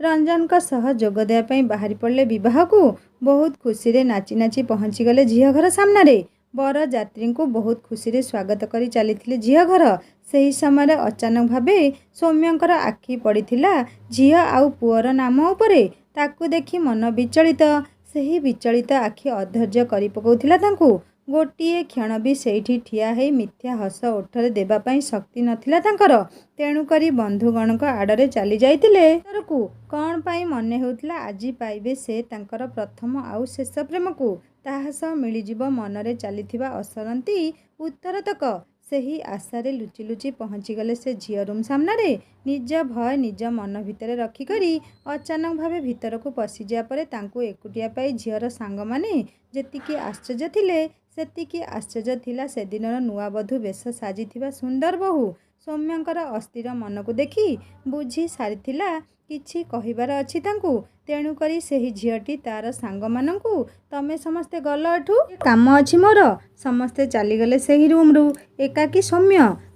[SPEAKER 1] ରଞ୍ଜନଙ୍କ ସହ ଯୋଗ ଦେବା ପାଇଁ ବାହାରି ପଡ଼ିଲେ ବିବାହକୁ। ବହୁତ ଖୁସିରେ ନାଚି ନାଚି ପହଞ୍ଚିଗଲେ ଝିଅ ଘର ସାମ୍ନାରେ। ବରଯାତ୍ରୀଙ୍କୁ ବହୁତ ଖୁସିରେ ସ୍ୱାଗତ କରି ଚାଲିଥିଲେ ଝିଅ ଘର। ସେହି ସମୟରେ ଅଚାନକ ଭାବେ ସୌମ୍ୟଙ୍କର ଆଖି ପଡ଼ିଥିଲା ଝିଅ ଆଉ ପୁଅର ନାମ ଉପରେ। ତାକୁ ଦେଖି ମନ ବିଚଳିତ। ସେହି ବିଚଳିତ ଆଖି ଅଧୈର୍ଯ୍ୟ କରି ପକାଉଥିଲା ତାଙ୍କୁ। ଗୋଟିଏ କ୍ଷଣ ବି ସେଇଠି ଠିଆ ହେଇ ମିଥ୍ୟା ହସ ଓଠରେ ଦେବା ପାଇଁ ଶକ୍ତି ନଥିଲା ତାଙ୍କର। ତେଣୁକରି ବନ୍ଧୁଗଣଙ୍କ ଆଡ଼ରେ ଚାଲି ଯାଇଥିଲେ ଭିତରକୁ। କ'ଣ ପାଇଁ ମନେ ହେଉଥିଲା ଆଜି ପାଇବେ ସେ ତାଙ୍କର ପ୍ରଥମ ଆଉ ଶେଷ ପ୍ରେମକୁ। ତାହା ସହ ମିଳିଯିବ ମନରେ ଚାଲିଥିବା ଅସରନ୍ତି ଉତ୍ତରତକ। ସେହି ଆଶାରେ ଲୁଚି ଲୁଚି ପହଞ୍ଚିଗଲେ ସେ ଝିଅ ରୁମ୍ ସାମ୍ନାରେ। ନିଜ ଭୟ ନିଜ ମନ ଭିତରେ ରଖିକରି ଅଚାନକ ଭାବେ ଭିତରକୁ ପଶିଯିବା ପରେ ତାଙ୍କୁ ଏକୁଟିଆ ପାଇ ଝିଅର ସାଙ୍ଗମାନେ ଯେତିକି ଆଶ୍ଚର୍ଯ୍ୟ ଥିଲେ, ସେତିକି ଆଶ୍ଚର୍ଯ୍ୟ ଥିଲା ସେଦିନର ନୂଆବଧୂ ବେଶ ସାଜିଥିବା ସୁନ୍ଦର ବୋହୂ। ସୌମ୍ୟଙ୍କର ଅସ୍ଥିର ମନକୁ ଦେଖି ବୁଝି ସାରିଥିଲା କିଛି କହିବାର ଅଛି ତାଙ୍କୁ। ତେଣୁକରି ସେହି ଝିଅଟି ତାର ସାଙ୍ଗମାନଙ୍କୁ, ତମେ ସମସ୍ତେ ଗଲ ଏଠୁ, କାମ ଅଛି ମୋର। ସମସ୍ତେ ଚାଲିଗଲେ ସେହି ରୁମ୍ରୁ। ଏକାକୀ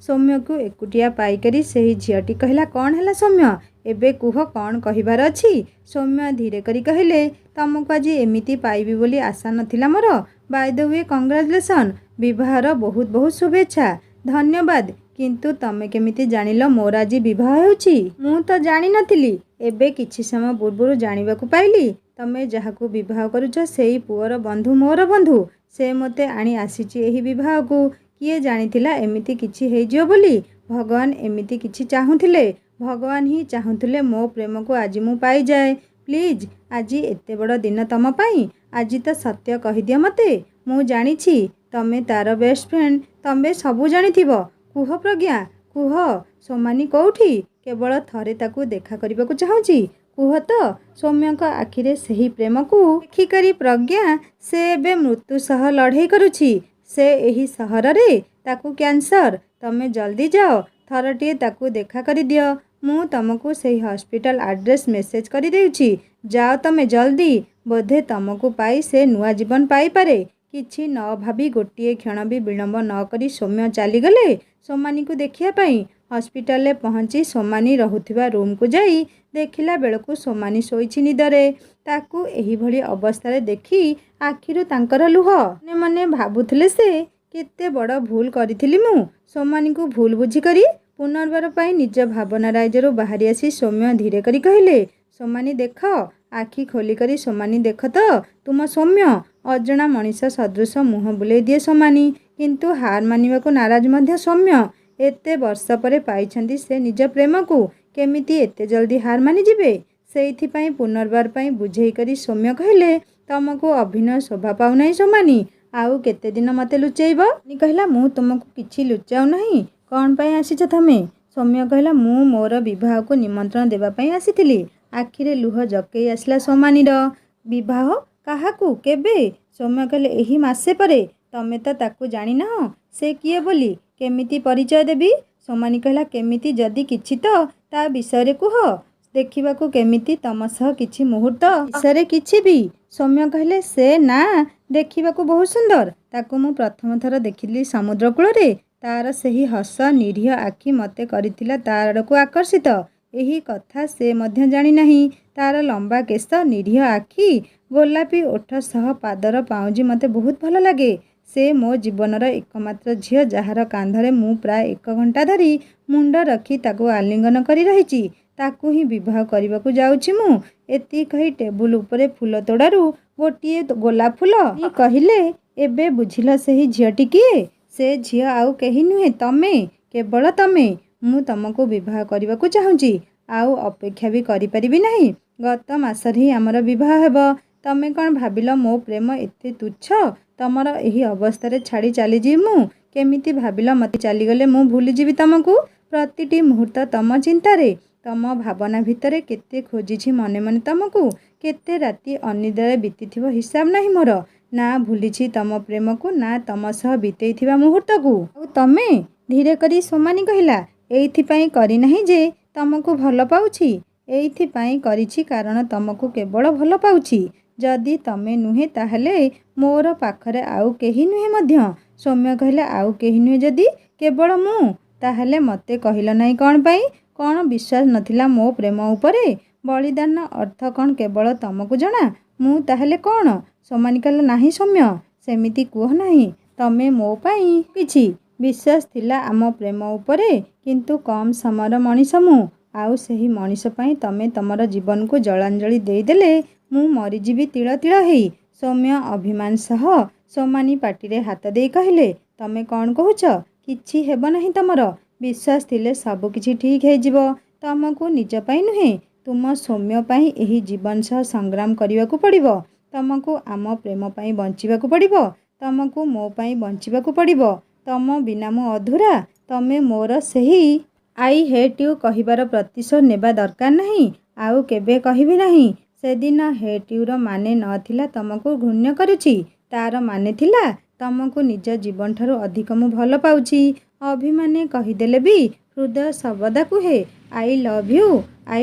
[SPEAKER 1] ସୌମ୍ୟକୁ ଏକୁଟିଆ ପାଇକରି ସେହି ଝିଅଟି କହିଲା, କ'ଣ ହେଲା ସୌମ୍ୟ? ଏବେ କୁହ କ'ଣ କହିବାର ଅଛି? ସୌମ୍ୟ ଧୀରେ କରି କହିଲେ, ତମକୁ ଆଜି ଏମିତି ପାଇବି ବୋଲି ଆଶା ନଥିଲା ମୋର। ବାଇ ଦ ୱେ କଂଗ୍ରାଚୁଲେସନ୍, ବିବାହର ବହୁତ ବହୁତ ଶୁଭେଚ୍ଛା। ଧନ୍ୟବାଦ। କିନ୍ତୁ ତମେ କେମିତି ଜାଣିଲ ମୋର ଆଜି ବିବାହ ହେଉଛି? ମୁଁ ତ ଜାଣିନଥିଲି। ଏବେ କିଛି ସମୟ ପୂର୍ବରୁ ଜାଣିବାକୁ ପାଇଲି। ତମେ ଯାହାକୁ ବିବାହ କରୁଛ ସେଇ ପୁଅର ବନ୍ଧୁ ମୋର ବନ୍ଧୁ। ସେ ମୋତେ ଆଣି ଆସିଛି ଏହି ବିବାହକୁ। କିଏ ଜାଣିଥିଲା ଏମିତି କିଛି ହେଇଯିବ ବୋଲି? ଭଗବାନ ଏମିତି କିଛି ଚାହୁଁଥିଲେ। ଭଗବାନ ହିଁ ଚାହୁଁଥିଲେ ମୋ ପ୍ରେମକୁ ଆଜି ମୁଁ ପାଇଯାଏ। ପ୍ଲିଜ୍, ଆଜି ଏତେ ବଡ଼ ଦିନ ତମ ପାଇଁ। ଆଜି ତ ସତ୍ୟ କହିଦିଅ ମୋତେ। ମୁଁ ଜାଣିଛି ତମେ ତାର ବେଷ୍ଟ ଫ୍ରେଣ୍ଡ। ତମେ ସବୁ ଜାଣିଥିବ। କୁହ ପ୍ରଜ୍ଞା, କୁହ ସୋମାନି କୋଉଠି? କେବଳ ଥରେ ତାକୁ ଦେଖା କରିବାକୁ ଚାହୁଁଛି। କୁହ ତ। ସୌମ୍ୟଙ୍କ ଆଖିରେ ସେହି ପ୍ରେମକୁ ଦେଖିକରି ପ୍ରଜ୍ଞା, ସେ ଏବେ ମୃତ୍ୟୁ ସହ ଲଢ଼େଇ କରୁଛି। ସେ ଏହି ସହରରେ, ତାକୁ କ୍ୟାନ୍ସର। ତମେ ଜଲ୍ଦି ଯାଅ, ଥରଟିଏ ତାକୁ ଦେଖା କରିଦିଅ। ମୁଁ ତମକୁ ସେହି ହସ୍ପିଟାଲ ଆଡ୍ରେସ୍ ମେସେଜ କରିଦେଉଛି। ଯାଅ ତମେ ଜଲ୍ଦି। ବୋଧେ ତମକୁ ପାଇ ସେ ନୂଆ ଜୀବନ ପାଇପାରେ। କିଛି ନ ଭାବି ଗୋଟିଏ କ୍ଷଣ ବି ବିଳମ୍ବ ନ କରି ସୌମ୍ୟ ଚାଲିଗଲେ ସୋମାନିକୁ ଦେଖିବା ପାଇଁ। ହସ୍ପିଟାଲରେ ପହଞ୍ଚି ସୋମାନି ରହୁଥିବା ରୁମ୍କୁ ଯାଇ ଦେଖିଲା ବେଳକୁ ସୋମାନି ଶୋଇଛି ନିଦରେ। ତାକୁ ଏହିଭଳି ଅବସ୍ଥାରେ ଦେଖି ଆଖିରୁ ତାଙ୍କର ଲୁହ। ମନେ ମନେ ଭାବୁଥିଲେ ସେ, କେତେ ବଡ଼ ଭୁଲ କରିଥିଲି ମୁଁ। ସୋମାନିକୁ ଭୁଲ ବୁଝିକରି ପୁନର୍ବାର ପାଇଁ ନିଜ ଭାବନା ରାଇଜରୁ ବାହାରି ଆସି ସୌମ୍ୟ ଧୀରେ କରି କହିଲେ, ସୋମାନି ଦେଖ। ଆଖି ଖୋଲିକରି ସୋମାନି ଦେଖ ତ ତୁମ ସୌମ୍ୟ। ଅଜଣା ମଣିଷ ସଦୃଶ ମୁହଁ ବୁଲେଇ ଦିଏ ସୋମାନି। କିନ୍ତୁ ହାର ମାନିବାକୁ ନାରାଜ ମଧ୍ୟ ସୌମ୍ୟ। एते वर्ष पर पाइछन्ति से निज प्रेम को केमिति एते जल्दी हार मानिजिबे। सेइथिपाई पुनर्बार पाई बुझेई करी सौम्य कहले तुमको अभिनय शोभा पाउ नाही सोमानी, आउ केते दिन मते लुचेइब। कहला मु तुमको किछि लुचाउ नाही, कौन पाई आसीछ तमे। सौम्य कहला मु मोर विवाह को निमंत्रण देबा पाई आसीथिली। आखिरे लुह जकेई आसला सोमानीर। विवाह काहाकू केबे। सौम्य कहले एही मासे परे। तमे तो ताकू जानी ना से किए बोली केमिति परिचय देबी। सोमानी कहला केमिति जदि किछि तो ता विषय रे कुह, देखिबाकू केमिति तम सह किछि मुहूर्त विषय किछि भी। सौम्य कहले से ना देखिबाकू बहुत सुंदर, ताकू मु प्रथम थर देखिली समुद्र कूल रे। तार सेही हस निरीह आखि मते करिथिला तार आड़कू आकर्षित। एही कथा से मध्य जानी नाही। तार लंबा केश निरीह आखि गोलापी ओठ सह पादर पाउजी मते बहुत भल लगे। से मो जीवनर एकमात्र झील जार कांधरे मु प्राय 1 घंटा धरी मुंड रखी ताकू आलिंगन करी रहिची। ताकू ही विवाह करबाकू जाउची मु। एति कही टेबुल उपरे फूल तोड़ारू गोटिए गोलाप फूल कहले एबे बुझिल सेही झीलटी किए। से झील आउ केही नुहे तमे, केवल तमे। मु तुमको विवाह करबाकू चाहूची, आउ अपेक्षा भी करि परिबी नाही। गत मासरे ही आमर विवाह हेब। तमे कौन भाविल मो प्रेम एते तुच्छ, तमर एही अवस्था रे छाड़ी चली जी मु केमिति भाविल मते चलीगले मु भूली जीवी तुमको। प्रतिटी मुहूर्त तम चिंतारे, तम भावना भितरे केते खोजिछि मने मने तुमको। केते राति अनिद्रारे बीतीथिबो हिसाब नाही मोर। ना भूलिछि तम प्रेम को, ना तम सह बीतेइथिबा मुहूर्त को। तमे धीरे करी सोमानी कहला एइथिपाई करी नाही जे तुमको भल पाउछि, एइथिपाई करिछि कारण तुमको केवल भल पाउछि। जदि तमे नुहे ताहले मोर पाखरे आउ केही नुहे मध्य। सौम्य कहले आउ केही नुहे जदि केवल मु, ताहले मते कहिल नाही कौन पाई। कौन विश्वास नथिला मो प्रेम उपरे। बलिदान अर्थ कौन केवल तुमको जणा, मु ताहले कौन। सोमानी कहला नाही सौम्य सेमिति कुह नाही। तमे मो पाई किछि विश्वास थिला आम प्रेम उपरे, किंतु कम समर मनीष मु। आउ सेही मनीष पाई तमे तमर जीवन को जलांजलि देदेले मु मरीजीवी तिल तिल हेई। सौम्य अभिमान सह सोमानी पाटिरे हाथ दे कहले तमे कौन कहूच, किछि हेब नाही तमर। विश्वास थिले सब किछि ठीक हे जिवो। तुमको निज पाई नुहे, तुम सौम्य पाई एही जीवन सह संग्राम करिवाकू पड़िबो। तुमको आम प्रेम पाई बंचिबाकू पड़िबो, तुमको मो पाई बंचिबाकू पड़िबो। तम बिना मु अधूरा। तमे मोर सेही आई हेट यू कहिबार प्रतिशोध नेबा दरकार नहीं, आउ केबे कहिबी नहीं। सेदिन हेट यूर माने नथिला तुमको घृण्य करुछि, तार माने थिला तुमको निज जीवन ठारू अधिक मु भल पाउछि। अभिमाने कहिदेले भी हृदय सबदा कुहे आई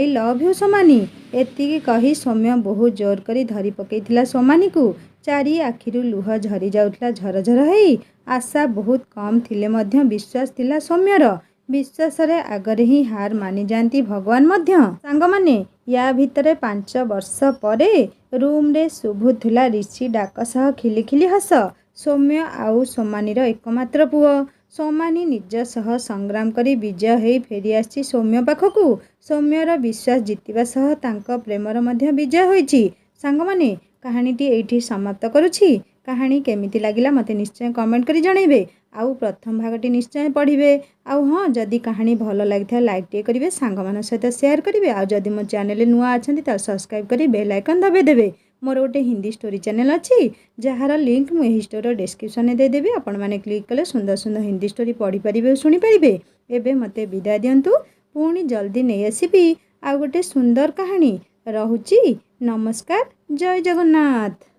[SPEAKER 1] लव यू सोमानी। एतिकी कही सौम्य बहुत जोर करी धरी पकेइथिला सोमानी को। चारि आखिरु लुह झरी जाउथला झरझर हेई। आशा बहुत कम थिले मध्य विश्वास थिला सौम्यर। विश्वास रे आगरे ही हार मानि जांती भगवान मध्य। सांग माने या भितरे 5 वर्ष परे रूम रे शुभुथुला ऋषि डाक सह खिली खिली हस। सौम्य आउ सोमानीर एकमात्र पुओ। सोमानी निज सह संग्राम करी विजय हेई फेरी आसी सौम्य पाखकू। सौम्यर विश्वास जितिबा सह तांको प्रेमर मध्य विजय होईछि। सांग माने कहानीटी एइठी समाप्त करुछि। कहानी केमिति लागिला मते निश्चय कमेंट करी जणाइबे। आउ प्रथम भागटी निश्चय पढ़िबे। आउ हाँ जदि कहानी भल लागिथा लाइक टे करिवे, सांग मान सहित शेयर करिवे। आउ जदि मो चैनल नुआ अछंती त सब्सक्राइब करी बेल आइकन दबे देबे। मोर गोटे हिंदी स्टोरी चैनल अच्छी जार लिंक मु एही स्टोरी डिस्क्रिप्शन में देदेवी। आपण माने क्लिक कले सुंदर सुंदर हिंदी स्टोरी पढ़ी पारिबे और सुनी पारिबे। एबे मते विदाय दियंतु, पुणी जल्दी नहीं आसीबी आउ गोटे सुंदर कहानी। रहुची नमस्कार, जय जगन्नाथ।